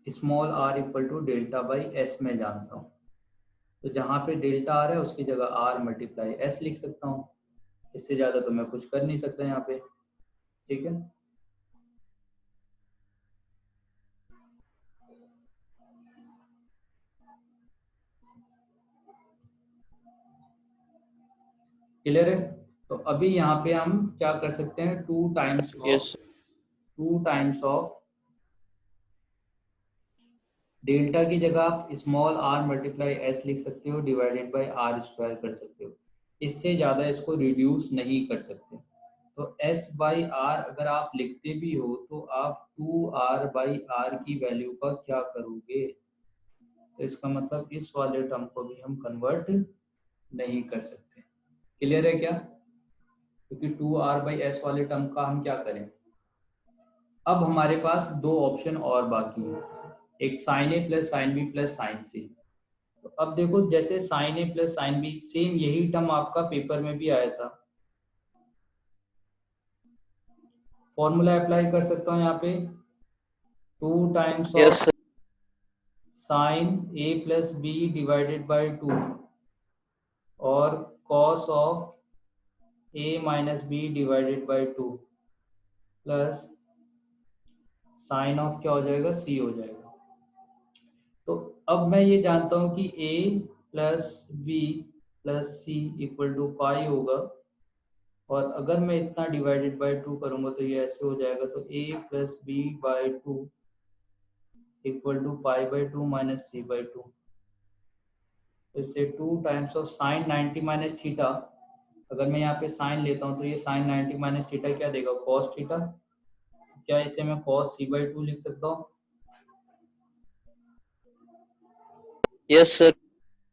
small r equal to delta by s में जानता हूँ। तो जहाँ पे डेल्टा आर है उसकी जगह आर मल्टीप्लाई एस लिख सकता हूँ। इससे ज़्यादा तो मैं कुछ कर नहीं सकता यहाँ पे। ठीक है, क्लियर है। तो अभी यहाँ पे हम क्या कर सकते हैं, Yes. To times of delta की जगह आप स्मॉल आर मल्टीप्लाई एस लिख सकते हो, डिवाइडेड बाय आर स्क्वायर कर सकते हो। इससे ज़्यादा इसको रिड्यूस नहीं कर सकते। तो एस बाई आर अगर आप लिखते भी हो तो आप टू आर बाई आर की वैल्यू का क्या करोगे? तो इसका मतलब इस वाले टर्म को भी हम कन्वर्ट नहीं कर सकते। क्लियर है क्या? क्योंकि टू आर बाई एस वाले टर्म का हम क्या करें? अब हमारे पास दो ऑप्शन और बाकी हैं, एक sine A plus sine B plus sine C. तो अब देखो, जैसे sine A plus sine B, same यही टर्म आपका पेपर में भी आया था। फॉर्मूला अप्लाई कर सकता हूँ यहाँ पे, two times Yes, of sir. Sine A plus B divided by two और cos of A minus B divided by two plus sine of क्या हो जाएगा, सी हो जाएगा। तो अब मैं ये जानता हूँ कि A plus B plus C equal to pi होगा, और अगर मैं इतना डिवाइडेड बाई टू करूँगा तो ये ऐसे हो जाएगा। तो A plus B by two equal to pi by two minus C by two. इससे two times of sine 90 minus theta, अगर मैं यहाँ पे साइन लेता हूँ तो ये साइन 90 माइनस थीटा क्या देगा, कॉस थीटा। क्या इसे मैं कॉस सी बाई टू लिख सकता हूँ? Yes, sir.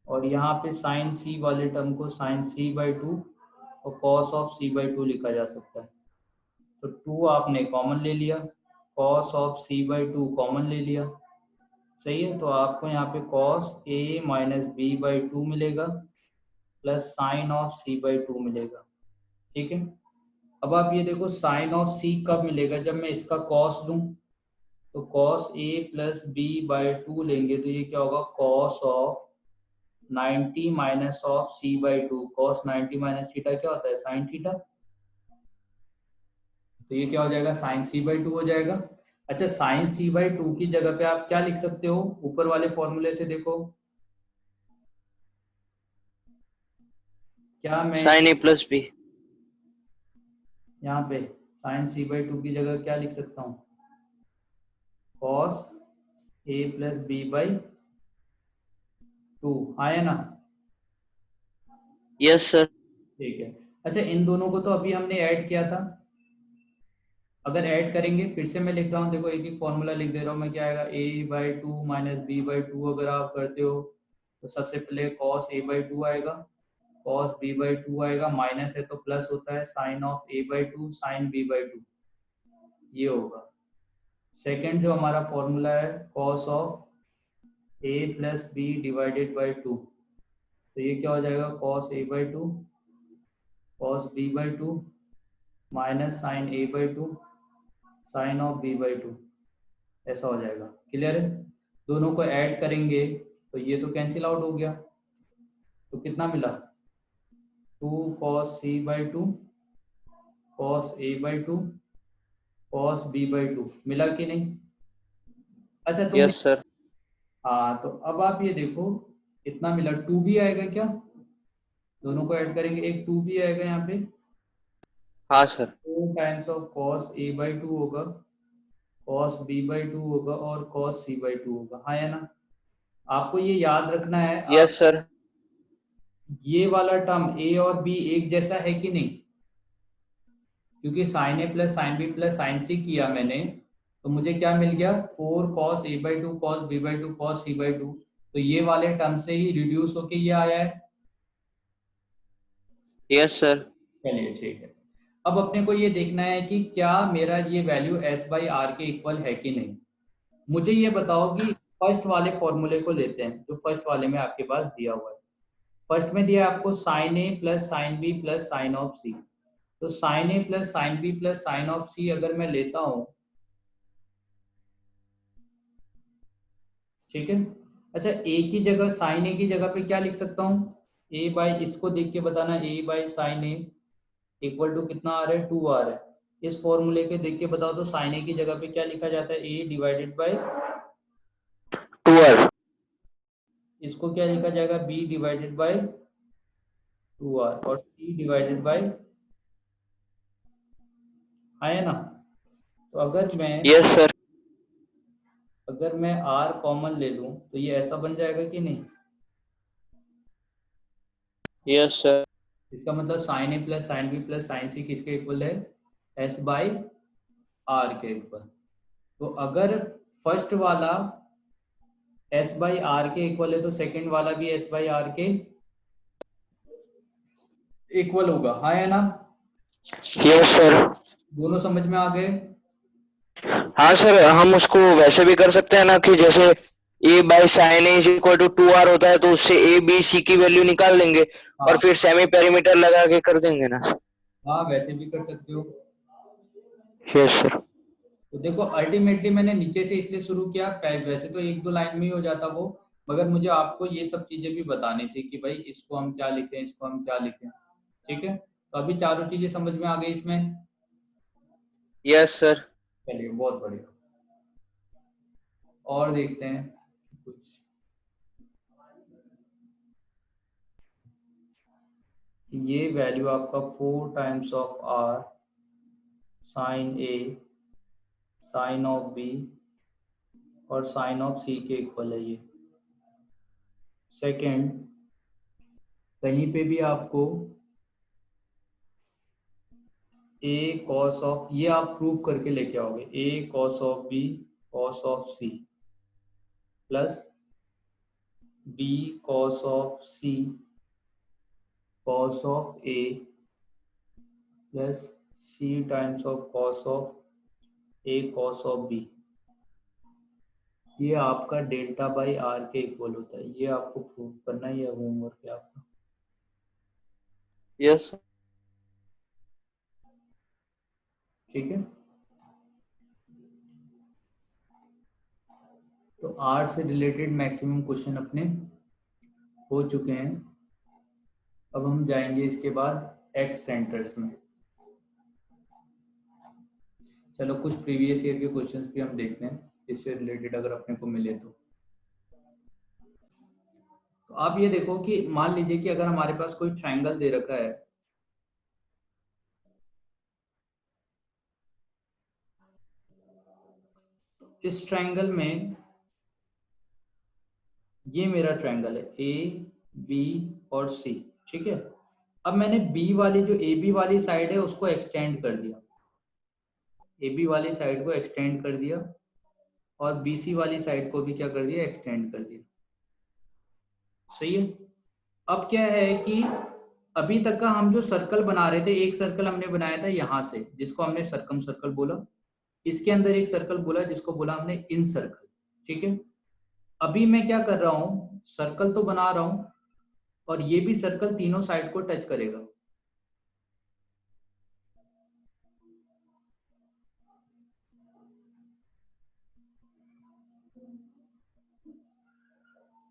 और यहाँ पे साइन सी वाले टर्म को साइन सी बाई टू और cos of C by two लिखा जा सकता है। तो टू आपने कॉमन ले लिया, cos of C by two common ले लिया, सही है। तो आपको यहाँ पे cos A minus B by two मिलेगा plus sine of C by two मिलेगा। ठीक है, अब आप ये देखो, साइन ऑफ सी कब मिलेगा, जब मैं इसका कॉस लूँ। तो cos A plus B by two लेंगे तो ये क्या होगा, cos of 90 minus of C by two. Cos 90 minus theta क्या होता है, साइन थीटा। तो ये क्या हो जाएगा, साइन सी बाई टू हो जाएगा। अच्छा, साइन सी बाई टू की जगह पे आप क्या लिख सकते हो, ऊपर वाले फॉर्मूले से देखो, क्या मैं Sin A plus B. यहाँ पे साइन सी बाई टू की जगह क्या लिख सकता हूँ, cos A plus B by two, आया ना? Yes, sir. ठीक है। अच्छा, इन दोनों को तो अभी हमने ऐड किया था, अगर ऐड करेंगे, फिर से मैं लिख रहा हूँ, देखो एक एक फॉर्मूला लिख दे रहा हूँ मैं, क्या आएगा, A by two minus B by two. अगर आप करते हो तो सबसे पहले कॉस ए बाई टू आएगा, कॉस बी बाई टू आएगा, माइनस है तो प्लस होता है, sine of A by two sine B by two, ये होगा। सेकेंड जो हमारा फॉर्मूला है, cos of A plus B divided by two, तो ये क्या हो जाएगा, cos A by two cos B by two minus sine a by two sine of b by two, ऐसा हो जाएगा। क्लियर है? दोनों को ऐड करेंगे तो ये तो कैंसिल आउट हो गया, तो कितना मिला, two cos C by two cos A by two cos B by two, मिला कि नहीं? अच्छा तुम, Yes, sir. हाँ, तो अब आप ये देखो, कितना मिला, टू भी आएगा क्या? दोनों को ऐड करेंगे, एक टू भी आएगा यहाँ पे, हाँ, sir. To times of cos A by to होगा, कॉस बी बाई टू होगा और कॉस सी बाई टू होगा, हाँ या ना? आपको ये याद रखना है, आप Yes, sir. ये वाला टर्म ए और बी एक जैसा है कि नहीं, क्योंकि sine A plus sine B plus sine C किया मैंने, तो मुझे क्या मिल गया, four cos A by two cos B by two cos C by two. तो ये वाले टर्म से ही रिड्यूस होके ये आया है। Yes, sir. चलिए ठीक है, अब अपने को ये देखना है कि क्या मेरा ये वैल्यू एस बाई आर के इक्वल है कि नहीं। मुझे ये बताओ कि फर्स्ट वाले फॉर्मूले को लेते हैं, जो फर्स्ट वाले में आपके पास दिया हुआ है। फर्स्ट में दिया है आपको sine A plus sine B plus sine of C. तो sine A plus sine B plus sine of C अगर मैं लेता हूँ ठीक है। अच्छा, ए की जगह साइन ए की जगह पे क्या लिख सकता हूँ, ए बाई, इसको देख के बताना, A by sine A equal to कितना आ रहा है, 2 आ रहा है। इस फॉर्मूले के देख के बताओ तो साइन ए की जगह पे क्या लिखा जाता है, ए डिवाइडेड बाई, 2r। इसको क्या लिखा जाएगा, बी डिवाइडेड बाई 2r, और सी डिवाइडेड बाई, आया ना। तो यस सर। अगर मैं r कॉमन ले लूं तो ये ऐसा बन जाएगा कि नहीं। Yes sir. इसका मतलब sine A plus sine B plus sine C किसके इक्वल है, एस बाई आर के इक्वल। तो अगर फर्स्ट वाला एस बाई आर के इक्वल है तो सेकंड वाला भी एस बाई आर के इक्वल होगा, हाँ या ना। Yes sir. दोनों समझ में आ गए। हाँ सर, हम उसको वैसे भी कर सकते हैं ना कि जैसे A by sine A is equal to 2r होता है, तो उससे ए बी सी की वैल्यू निकाल लेंगे और हाँ फिर सेमी पेरीमीटर लगा के कर देंगे ना। हाँ, वैसे भी कर सकते हो। Yes sir. तो देखो अल्टीमेटली मैंने नीचे से इसलिए शुरू किया, वैसे तो एक दो लाइन में ही हो जाता वो, मगर मुझे आपको ये सब चीजें भी बतानी थी कि भाई इसको हम क्या लिखें, इसको हम क्या लिखें। ठीक है, तो अभी चारों चीजें समझ में आ गई इसमें। Yes sir. चलिए बहुत बढ़िया, और देखते हैं कुछ। ये वैल्यू आपका 4 times of r sine A sine of B और साइन ऑफ सी के इक्वल है ये। सेकंड, कहीं पे भी आपको ए कॉस ऑफ, ये आप प्रूव करके लेके आओगे, A cos of B cos of C plus B cos of C cos of A plus C times of cos of A cos of B, ये आपका डेल्टा बाई आर के equal होता है। ये आपको प्रूव करना है, ये होमवर्क है आपका। यस। ठीक है, तो आर्ट से रिलेटेड मैक्सिमम क्वेश्चन अपने हो चुके हैं। अब हम जाएंगे इसके बाद एक्स सेंटर्स में। चलो कुछ प्रीवियस ईयर के क्वेश्चंस भी हम देखते हैं इससे रिलेटेड, अगर अपने को मिले तो आप ये देखो कि मान लीजिए कि अगर हमारे पास कोई ट्रायंगल दे रखा है, इस ट्रायंगल में ये मेरा ट्रायंगल है ए बी और सी। ठीक है, अब मैंने बी वाली, जो ए बी वाली साइड है उसको एक्सटेंड कर दिया, ए बी वाली साइड को एक्सटेंड कर दिया और बी सी वाली साइड को भी क्या कर दिया, एक्सटेंड कर दिया। सही है। अब क्या है कि अभी तक का हम जो सर्कल बना रहे थे, एक सर्कल हमने बनाया था यहाँ से जिसको हमने सर्कम सर्कल बोला, इसके अंदर एक सर्कल बोला जिसको बोला हमने इन सर्कल। ठीक है, अभी मैं क्या कर रहा हूं, सर्कल तो बना रहा हूं और ये भी सर्कल तीनों साइड को टच करेगा।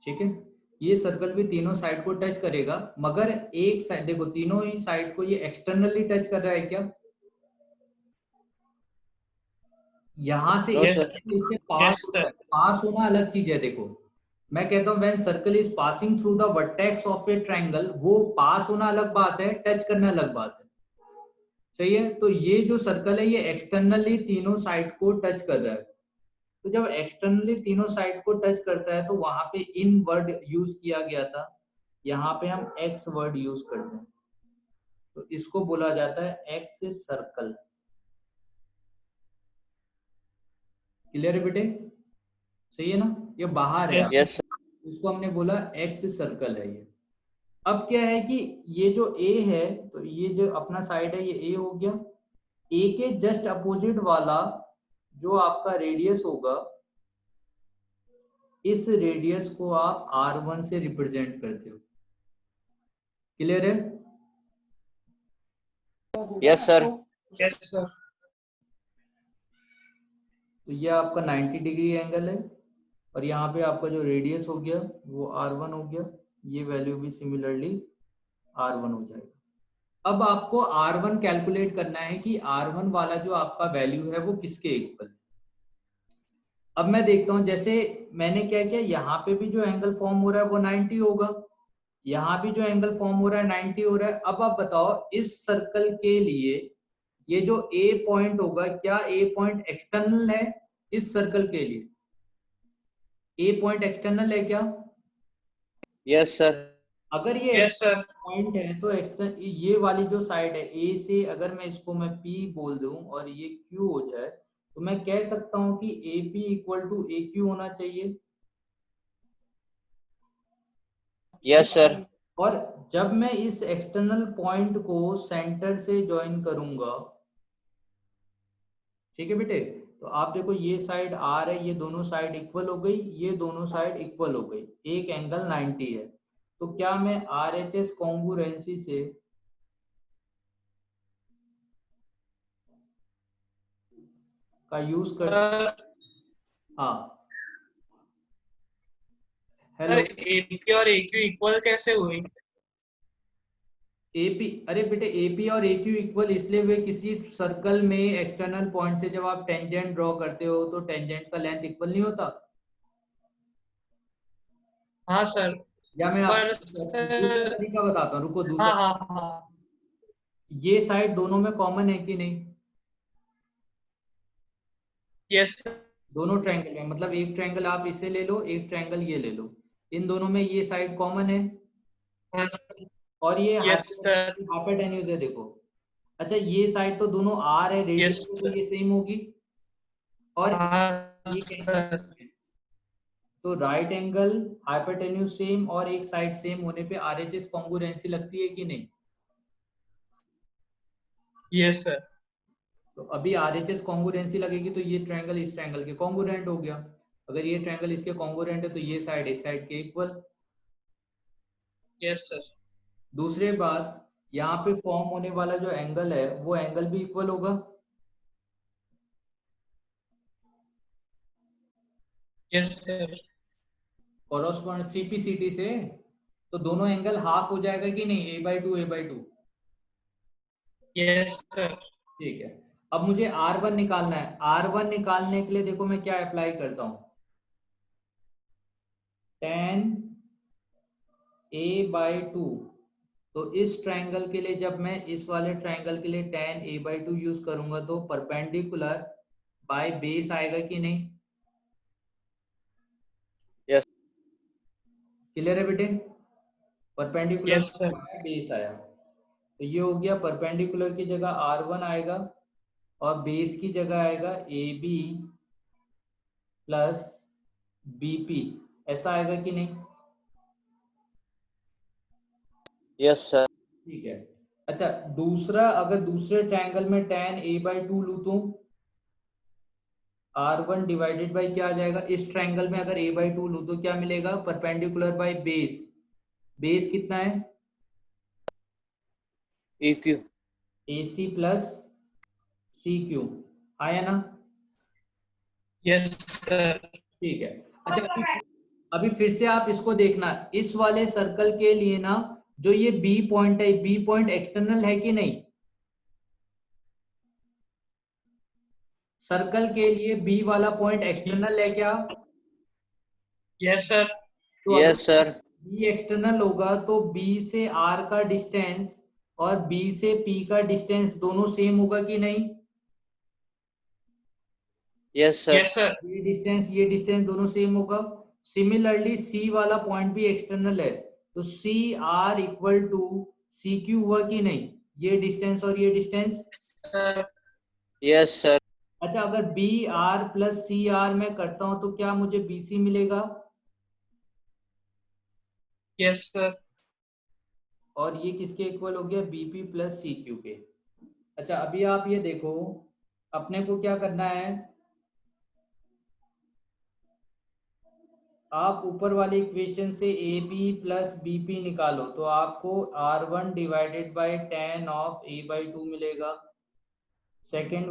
ठीक है, ये सर्कल भी तीनों साइड को टच करेगा, मगर एक साइड देखो, तीनों ही साइड को ये एक्सटर्नली टच कर रहा है क्या, यहां से नो एक सर। सर्कल इससे पास होता है, पास होना अलग चीज है। देखो मैं कहता हूं when circle is passing through the vertex of A triangle, वो पास होना अलग बात है, टच करना अलग बात है। सही है, तो ये जो सर्कल है ये एक्सटर्नली तीनों साइड को टच कर रहा है। तो जब एक्सटर्नली तीनों साइड को टच करता है तो वहां पे इन वर्ड यूज किया गया था, यहाँ पे हम एक्स वर्ड यूज करते हैं, तो इसको बोला जाता है एक्स सर्कल। क्लियर है बेटे, सही है ना, ये बाहर है, यस इसको हमने बोला एक्स सर्कल है ये। अब क्या है कि ये जो ए है, तो ये जो अपना साइड है ये ए हो गया, ए के जस्ट अपोजिट वाला जो आपका रेडियस होगा, इस रेडियस को आप R1 से रिप्रेजेंट करते हो। क्लियर है, यस सर। तो ये आपका 90 डिग्री एंगल है और यहाँ पे आपका जो रेडियस हो गया वो R1 हो गया, ये वैल्यू भी सिमिलरली R1 हो जाएगा। अब आपको R1 कैलकुलेट करना है कि R1 वाला जो आपका वैल्यू है वो किसके इक्वल है। अब मैं देखता हूँ, जैसे मैंने क्या किया, यहाँ पे भी जो एंगल फॉर्म हो रहा है वो 90 होगा, यहाँ भी जो एंगल फॉर्म हो रहा है 90 हो रहा है। अब आप बताओ इस सर्कल के लिए ये जो ए पॉइंट होगा, क्या ए पॉइंट एक्सटर्नल है इस सर्कल के लिए? ए पॉइंट एक्सटर्नल है क्या? Yes sir. अगर ये यस सर। पॉइंट है तो एक्सटर्न, ये वाली जो साइड है ए से, अगर मैं इसको मैं P बोल दूं और ये Q हो जाए, तो मैं कह सकता हूं कि AP इक्वल टू AQ होना चाहिए। Yes sir. और जब मैं इस एक्सटर्नल पॉइंट को सेंटर से ज्वाइन करूंगा, ठीक है बेटे, तो आप देखो ये साइड R है, ये दोनों साइड इक्वल हो गई, ये दोनों साइड इक्वल हो गई, एक एंगल 90 है। तो क्या मैं RHS कॉन्ग्रुएंसी से का यूज कर, हाँ सर हेलो, एपी और एक्यू इक्वल कैसे हुई? एपी, अरे बेटे एपी और AQ इक्वल इसलिए हुए, किसी सर्कल में एक्सटर्नल पॉइंट से जब आप टेंजेंट ड्रॉ करते हो तो टेंजेंट का लेंथ इक्वल नहीं होता। हाँ सर। या मैं पर आपको दूसरा सर, तरीका बताता हूँ, रुको हाँ दूसरा। हाँ हाँ। ये साइड दोनों में कॉमन है कि नहीं? यस दोनों ट्रायंगल में, मतलब एक ट्रायंगल आप इसे ले लो, एक ट्रायंगल ये ले लो, इन दोनों में ये साइड कॉमन है सर। और ये यस सर। हाइपोटेन्यूज है, देखो। अच्छा ये साइड तो दोनों R है, यस रेडियस तो सर। ये सेम होगी, और हाँ एक सर। एंगल, तो राइट एंगल हाइपोटेन्यूज सेम और एक साइड सेम होने पे RHS कॉन्ग्रुएंसी लगती है कि नहीं? Yes sir. तो अभी RHS कॉन्ग्रुएंसी लगेगी तो ये ट्रायंगल इस ट्रायंगल के कॉन्ग्रुएंट हो गया, अगर ये ट्रायंगल इसके कॉन्ग्रुएंट है तो ये साइड इस साइड के इक्वल। Yes sir. दूसरी बात, यहाँ पे फॉर्म होने वाला जो एंगल है वो एंगल भी इक्वल होगा। Yes sir. कॉरस्पॉन्ड CPCT से, तो दोनों एंगल हाफ हो जाएगा कि नहीं, a/2 यस सर। ठीक है। अब मुझे R1 निकालना है, R1 निकालने के लिए देखो मैं क्या अप्लाई करता हूँ, tan a/2। तो इस ट्रायंगल के लिए जब मैं इस वाले ट्रायंगल के लिए tan a/2 यूज करूंगा तो परपेंडिकुलर बाय बेस आएगा कि नहीं? यस। क्लियर है बेटे? Perpendicular yes sir. By base आया, तो ये हो गया, परपेंडिकुलर की जगह R1 आएगा और बेस की जगह आएगा AB प्लस BP, ऐसा आएगा कि नहीं? Yes sir. ठीक है। अच्छा दूसरा, अगर दूसरे ट्रायंगल में tan a/2 लूं तो R1 डिवाइडेड बाई क्या आ जाएगा, इस ट्रायंगल में अगर a/2 लूं तो क्या मिलेगा, परपेंडिकुलर बाय बेस, बेस कितना है, EQ। AC प्लस CQ, आया ना? Yes sir. ठीक है। अच्छा अभी फिर से आप इसको देखना, इस वाले सर्कल के लिए ना, जो ये B पॉइंट है, B पॉइंट एक्सटर्नल है कि नहीं? सर्कल के लिए B वाला पॉइंट एक्सटर्नल है क्या? Yes sir. तो अगर यस सर। B एक्सटर्नल होगा तो B से R का डिस्टेंस और B से P का डिस्टेंस दोनों सेम होगा कि नहीं? Yes sir. Yes sir. ये डिस्टेंस दोनों सेम होगा। सिमिलरली C वाला पॉइंट भी एक्सटर्नल है, तो CR इक्वल टू CQ हुआ कि नहीं, ये डिस्टेंस और ये डिस्टेंस। Yes sir. अच्छा अगर BR प्लस CR में करता हूं तो क्या मुझे BC मिलेगा? Yes sir. और ये किसके इक्वल हो गया, BP प्लस CQ के। अच्छा अभी आप ये देखो, अपने को क्या करना है, आप ऊपर वाली इक्वेशन से AB प्लस BP निकालो तो आपको R1 divided by tan of a/2 मिलेगा। सेकंड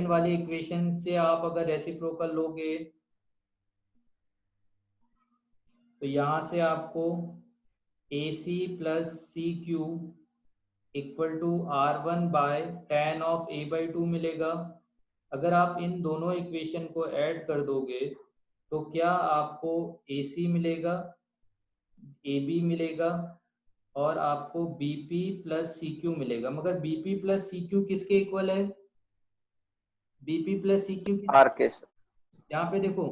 वाले इक्वेशन से आप अगर रेसिप्रोकल लोगे तो यहाँ से आपको AC plus CQ equal to R1 by tan of A/2 मिलेगा। अगर आप इन दोनों इक्वेशन को ऐड कर दोगे तो क्या आपको AC मिलेगा, AB मिलेगा और आपको BP प्लस CQ मिलेगा। मगर BP प्लस CQ किसके इक्वल है? BP प्लस CQ R के सर। यहाँ पे देखो,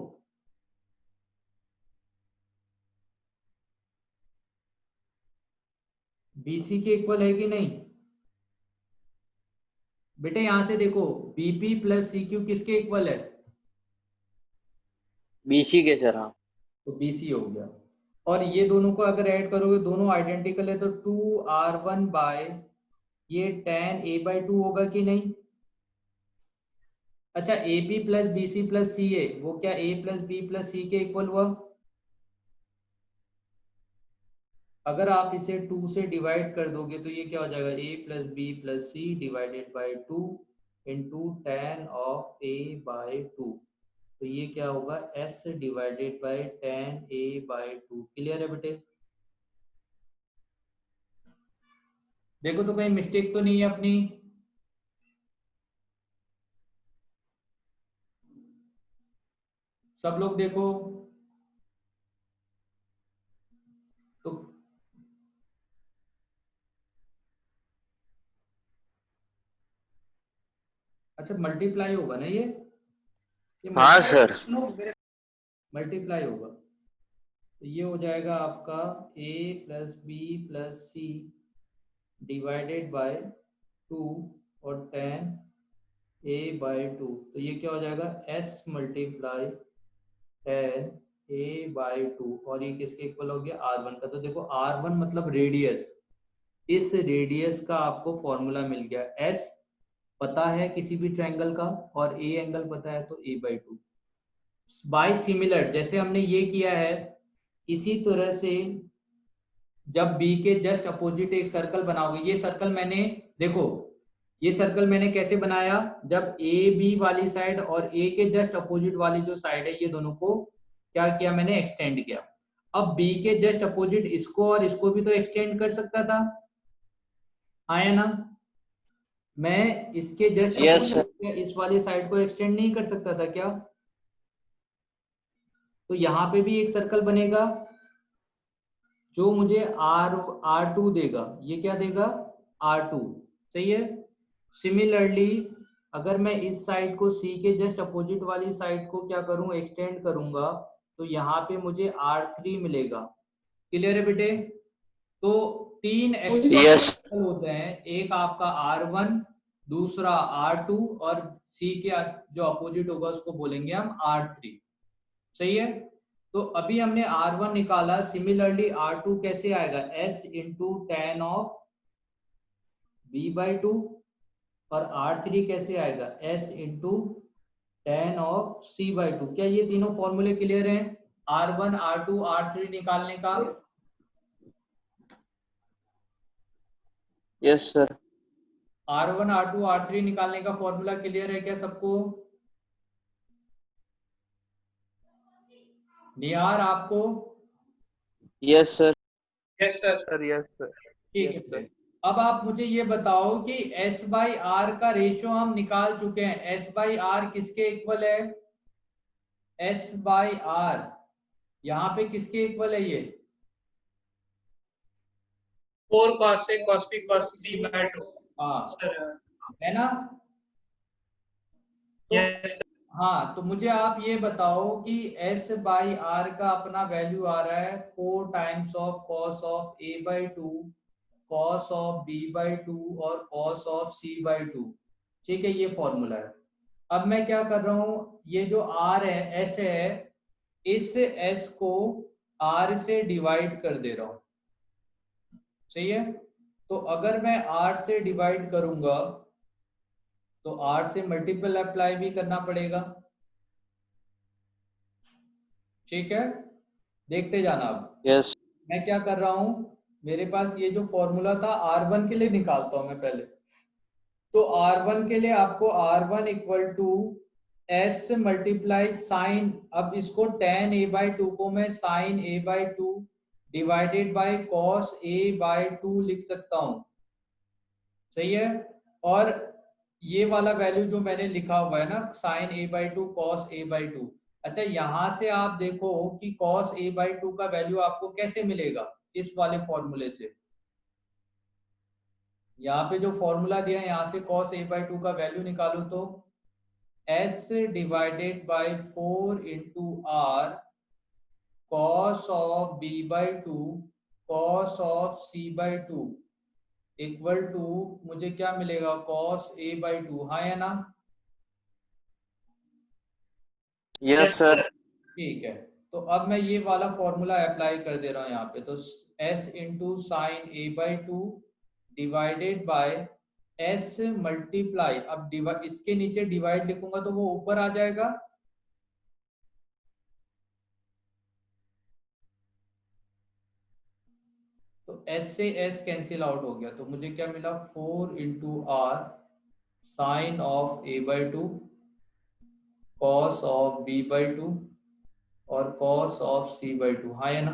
BC के इक्वल है कि नहीं बेटे? यहां से देखो, BP प्लस CQ किसके इक्वल है? BC के सर। हाँ तो BC हो गया। और ये दोनों को अगर ऐड करोगे, दोनों आइडेंटिकल है, तो 2R1 बाय ये tan A/2 होगा कि नहीं? अच्छा, AB plus BC plus CA वो क्या A plus B plus C के इक्वल हुआ? अगर आप इसे 2 से डिवाइड कर दोगे तो ये क्या हो जाएगा? A plus B plus C divided by 2 into tan of A/2। तो ये क्या होगा? S divided by tan A/2। Clear है बेटे? देखो तो कहीं मिस्टेक तो नहीं है अपनी? सब लोग देखो तो। अच्छा, मल्टीप्लाई होगा ना ये हाँ सर। मल्टीप्लाई होगा। तो ये हो जाएगा आपका A plus B plus C divided by 2 और tan A/2। तो ये क्या हो जाएगा? S मल्टीप्लाई tan A/2 और ये किसके इक्वल हो गया? R1 का। तो देखो R1 मतलब रेडियस, इस रेडियस का आपको फॉर्मूला मिल गया। S पता है किसी भी ट्रायंगल का और A एंगल पता है, तो A/2 बाय सिमिलर जैसे हमने ये किया है, इसी तरह से जब B के जस्ट अपोजिट एक सर्कल बनाओगे, ये सर्कल मैंने, देखो ये सर्कल मैंने कैसे बनाया, जब AB वाली साइड और A के जस्ट अपोजिट वाली जो साइड है, ये दोनों को क्या किया मैंने? एक्सटेंड किया। अब B के जस्ट अपोजिट इसको और इसको भी तो एक्सटेंड कर सकता था, आया ना? मैं इसके जस्ट यस सर। अपोजिट इस वाली साइड को एक्सटेंड नहीं कर सकता था क्या? तो यहाँ पे भी एक सर्कल बनेगा जो मुझे R2 देगा। ये क्या देगा? R2। सही है। सिमिलरली अगर मैं इस साइड को C के जस्ट अपोजिट वाली साइड को क्या करूं? एक्सटेंड करूंगा, तो यहाँ पे मुझे R3 मिलेगा। क्लियर है बेटे? तो 3 यस। एक्सटेंशन होते हैं, एक आपका R1, दूसरा R2 और C के जो अपोजिट होगा उसको बोलेंगे हम R3। सही है। तो अभी हमने R1 निकाला, सिमिलरली R2 कैसे आएगा? S into tan of B/2 और R3 कैसे आएगा? S into tan of C/2। क्या ये तीनों फॉर्मूले क्लियर हैं? R1 R2 R3 निकालने का। Yes sir. R1 R2 R3 निकालने का फॉर्मूला क्लियर है क्या सबको? निहार आपको? Yes sir. Yes, sir. Yes sir. ठीक है बेटे। अब आप मुझे ये बताओ कि S/R का रेशियो हम निकाल चुके हैं। S/R किसके इक्वल है? S/R यहाँ पे किसके इक्वल है ये? 4 cos A cos B cos C by 2. हाँ, Sir. है ना? तो Yes, sir. हाँ, तो मुझे आप ये बताओ कि S/R का अपना वैल्यू आ रहा है 4 times of cos of A/2, cos of B/2 और cos ऑफ C/2। ठीक है, ये फॉर्मूला है। अब मैं क्या कर रहा हूँ, ये जो R है, S है, इस S को R से डिवाइड कर दे रहा हूँ। सही है। तो अगर मैं R से डिवाइड करूंगा तो R से मल्टीपल अप्लाई भी करना पड़ेगा। ठीक है, देखते जाना। अब यस। मैं क्या कर रहा हूं, मेरे पास ये जो फॉर्मूला था R1 के लिए निकालता हूं मैं पहले। तो R1 के लिए आपको R1 equal to s multiply sine, अब इसको tan a/2 को मैं sin a/2 divided by cos a/2 लिख सकता हूं, सही है। और ये वाला वैल्यू जो मैंने लिखा हुआ है ना sin a/2 cos a/2, अच्छा यहाँ से आप देखो कि cos a/2 का वैल्यू आपको कैसे मिलेगा इस वाले फॉर्मूले से। यहाँ पे जो फॉर्मूला दिया है यहाँ से cos a/2 का वैल्यू निकालो तो s divided by 4 into r cos of b/2 cos of c/2 equal to मुझे क्या मिलेगा cos a/2, हाँ या ना? Yes sir. ठीक है, तो अब मैं ये वाला फॉर्मूला अप्लाई कर दे रहा हूँ यहाँ पे, तो s into sine a/2 divided by s multiply, अब इसके नीचे डिवाइड लिखूंगा तो वो ऊपर आ जाएगा, तो s से s कैंसिल आउट हो गया, तो मुझे क्या मिला 4 into r sine of a/2 cos of b/2 और cos ऑफ c/2, हाँ या ना?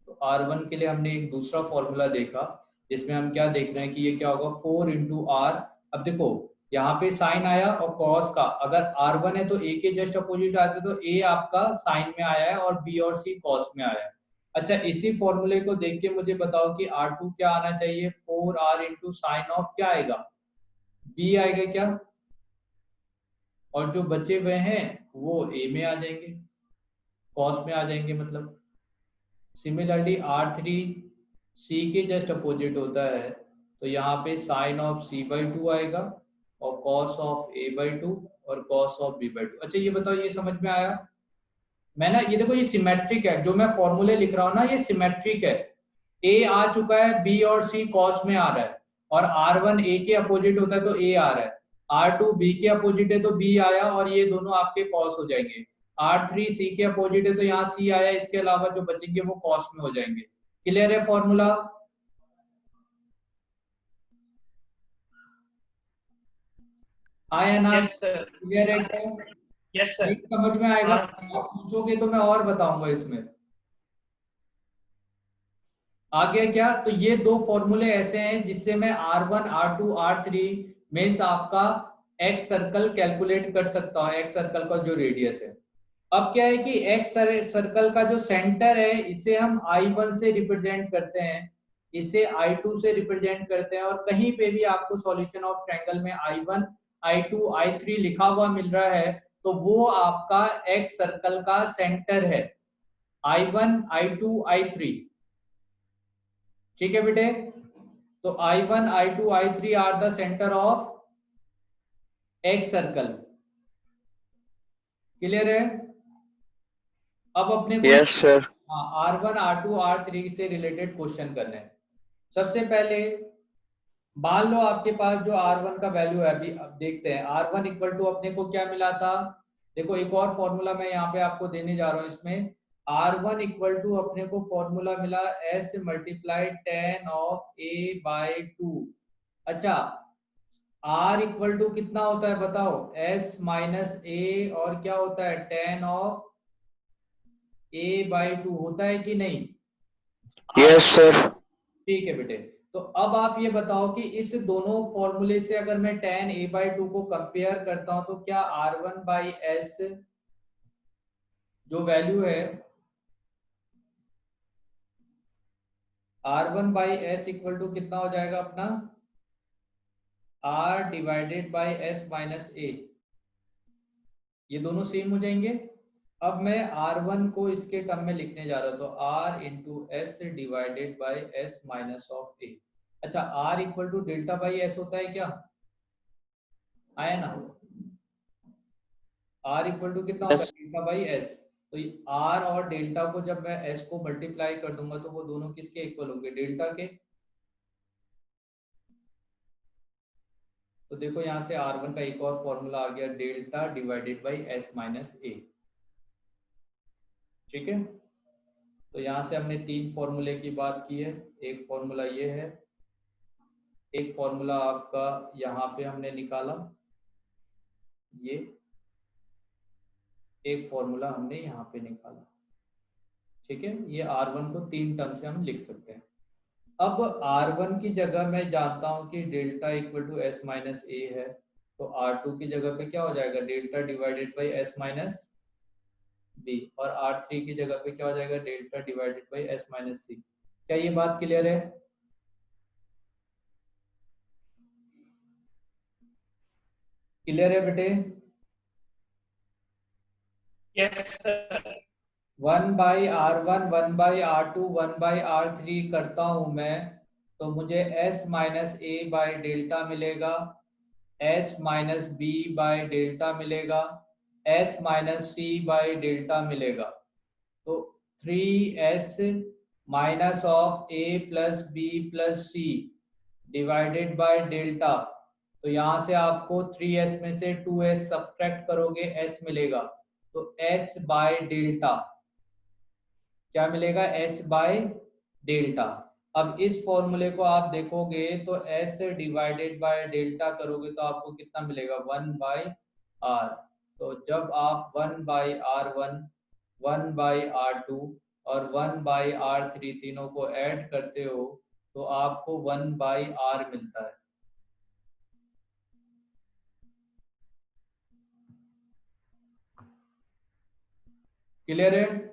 तो R1 के लिए हमने एक दूसरा फॉर्मूला देखा जिसमें हम क्या देख रहे हैं कि ये क्या होगा 4 इंटू आर, अब देखो यहाँ पे साइन आया और कॉस का, अगर R1 है तो A के जस्ट अपोजिट आते तो A आपका साइन में आया है और B और C कॉस में आया है। अच्छा, इसी फॉर्मूले को देख के मुझे बताओ कि R2 क्या आना चाहिए, 4R इंटू साइन ऑफ क्या आएगा, B आएगा क्या, और जो बचे हुए हैं वो A में आ जाएंगे, कॉस में आ जाएंगे मतलब। सिमिलरली R3 C के जस्ट अपोजिट होता है, तो यहाँ पे साइन ऑफ C/2 आएगा और कॉस ऑफ A/2 और कॉस ऑफ B/2। अच्छा ये बताओ, ये समझ में आया? मैं ना ये देखो ये सिमेट्रिक है, जो मैं फॉर्मूले लिख रहा हूँ ना ये सिमेट्रिक है, A आ चुका है, B और C कॉस में आ रहा है, और R1 A के अपोजिट होता है तो A आ रहा है, R2 B के अपोजिट है तो B आया और ये दोनों आपके कॉस हो जाएंगे, R3 C के अपोजिट है तो यहाँ C आया, इसके अलावा जो बचेंगे वो कॉस में हो जाएंगे। क्लियर है फॉर्मूला? आया ना? Yes sir. क्लियर है क्या? Yes sir. ठीक समझ में आएगा? हाँ। आप पूछोगे तो मैं और बताऊंगा इसमें आगे क्या। तो ये दो फॉर्मूले ऐसे हैं जिससे मैं R1 R2 R3 मीन्स आपका एक्स सर्कल कैलकुलेट कर सकता हूँ, एक्स सर्कल का जो रेडियस है। अब क्या है कि एक्स सर्कल का जो सेंटर है इसे हम I1 से रिप्रेजेंट करते हैं, इसे I2 से रिप्रेजेंट करते हैं, और कहीं पे भी आपको सॉल्यूशन ऑफ ट्रायंगल में I1 I2 I3 लिखा हुआ मिल रहा है तो वो आपका एक्स सर्कल का सेंटर है, I1 I2 I3। ठीक है बेटे, तो I1 I2 I3 are the centre of excircle. Clear है? अब अपने को yes sir. R1 R2 R3 से रिलेटेड क्वेश्चन करने हैं। सबसे पहले मान लो आपके पास जो R1 का वैल्यू है, अभी अब देखते हैं R1 इक्वल टू अपने को क्या मिला था। देखो एक और फॉर्मूला मैं यहाँ पे आपको देने जा रहा हूँ, इसमें R1 इक्वल टू अपने को फॉर्मूला मिला S multiply tan of A/2। अच्छा, R इक्वल टू कितना होता है बताओ, S माइनस A, और क्या होता है tan ऑफ A/2 होता है कि नहीं? Yes sir. ठीक है बेटे, तो अब आप ये बताओ कि इस दोनों फॉर्मूले से अगर मैं tan A/2 को कंपेयर करता हूं तो क्या R1 बाई एस जो वैल्यू है R1 by S equal to कितना हो जाएगा अपना, R divided by S minus A, ये दोनों सेम हो जाएंगे। अब मैं R1 को इसके टर्म में लिखने जा रहा हूं, तो R into S divided by S minus of A. अच्छा, R equal to delta by S होता है क्या, आया ना? R इक्वल टू कितना होगा, यस। Delta by S. तो R और डेल्टा को जब मैं S को मल्टीप्लाई कर दूंगा तो वो दोनों किसके इक्वल होंगे, डेल्टा के। तो देखो यहाँ से R1 का एक और फॉर्मूला आ गया, delta divided by S minus A. ठीक है, तो यहाँ से हमने तीन फॉर्मूले की बात की है, एक फॉर्मूला ये है, एक फॉर्मूला आपका यहाँ पे हमने निकाला ये, एक फॉर्मूला हमने यहाँ पे निकाला, ठीक है। ये R1 को 3 टर्म से हम लिख सकते हैं। अब R1 की जगह मैं जानता हूँ कि delta equal to S minus A है, तो R2 की जगह पे क्या हो जाएगा, delta divided by S minus B, और R3 की जगह पे क्या हो जाएगा, delta divided by S minus C. क्या ये बात क्लियर है? क्लियर है बेटे? Yes, sir. 1/R1 1/R2 1/R3 करता हूं मैं, तो मुझे S minus a by delta मिलेगा, S minus B by delta मिलेगा, S minus C by delta मिलेगा। तो 3S minus of A plus B plus c divided by delta. तो यहाँ से आपको 3S में से 2S सब्ट्रैक्ट करोगे, S मिलेगा, तो S बाय डेल्टा क्या मिलेगा, S बाय डेल्टा। अब इस फॉर्मूले को आप देखोगे तो S डिवाइडेड बाय डेल्टा करोगे तो आपको कितना मिलेगा, 1/R। तो जब आप 1/R1 1/R2 और 1/R3 तीनों को ऐड करते हो तो आपको 1/R मिलता है। क्लियर है?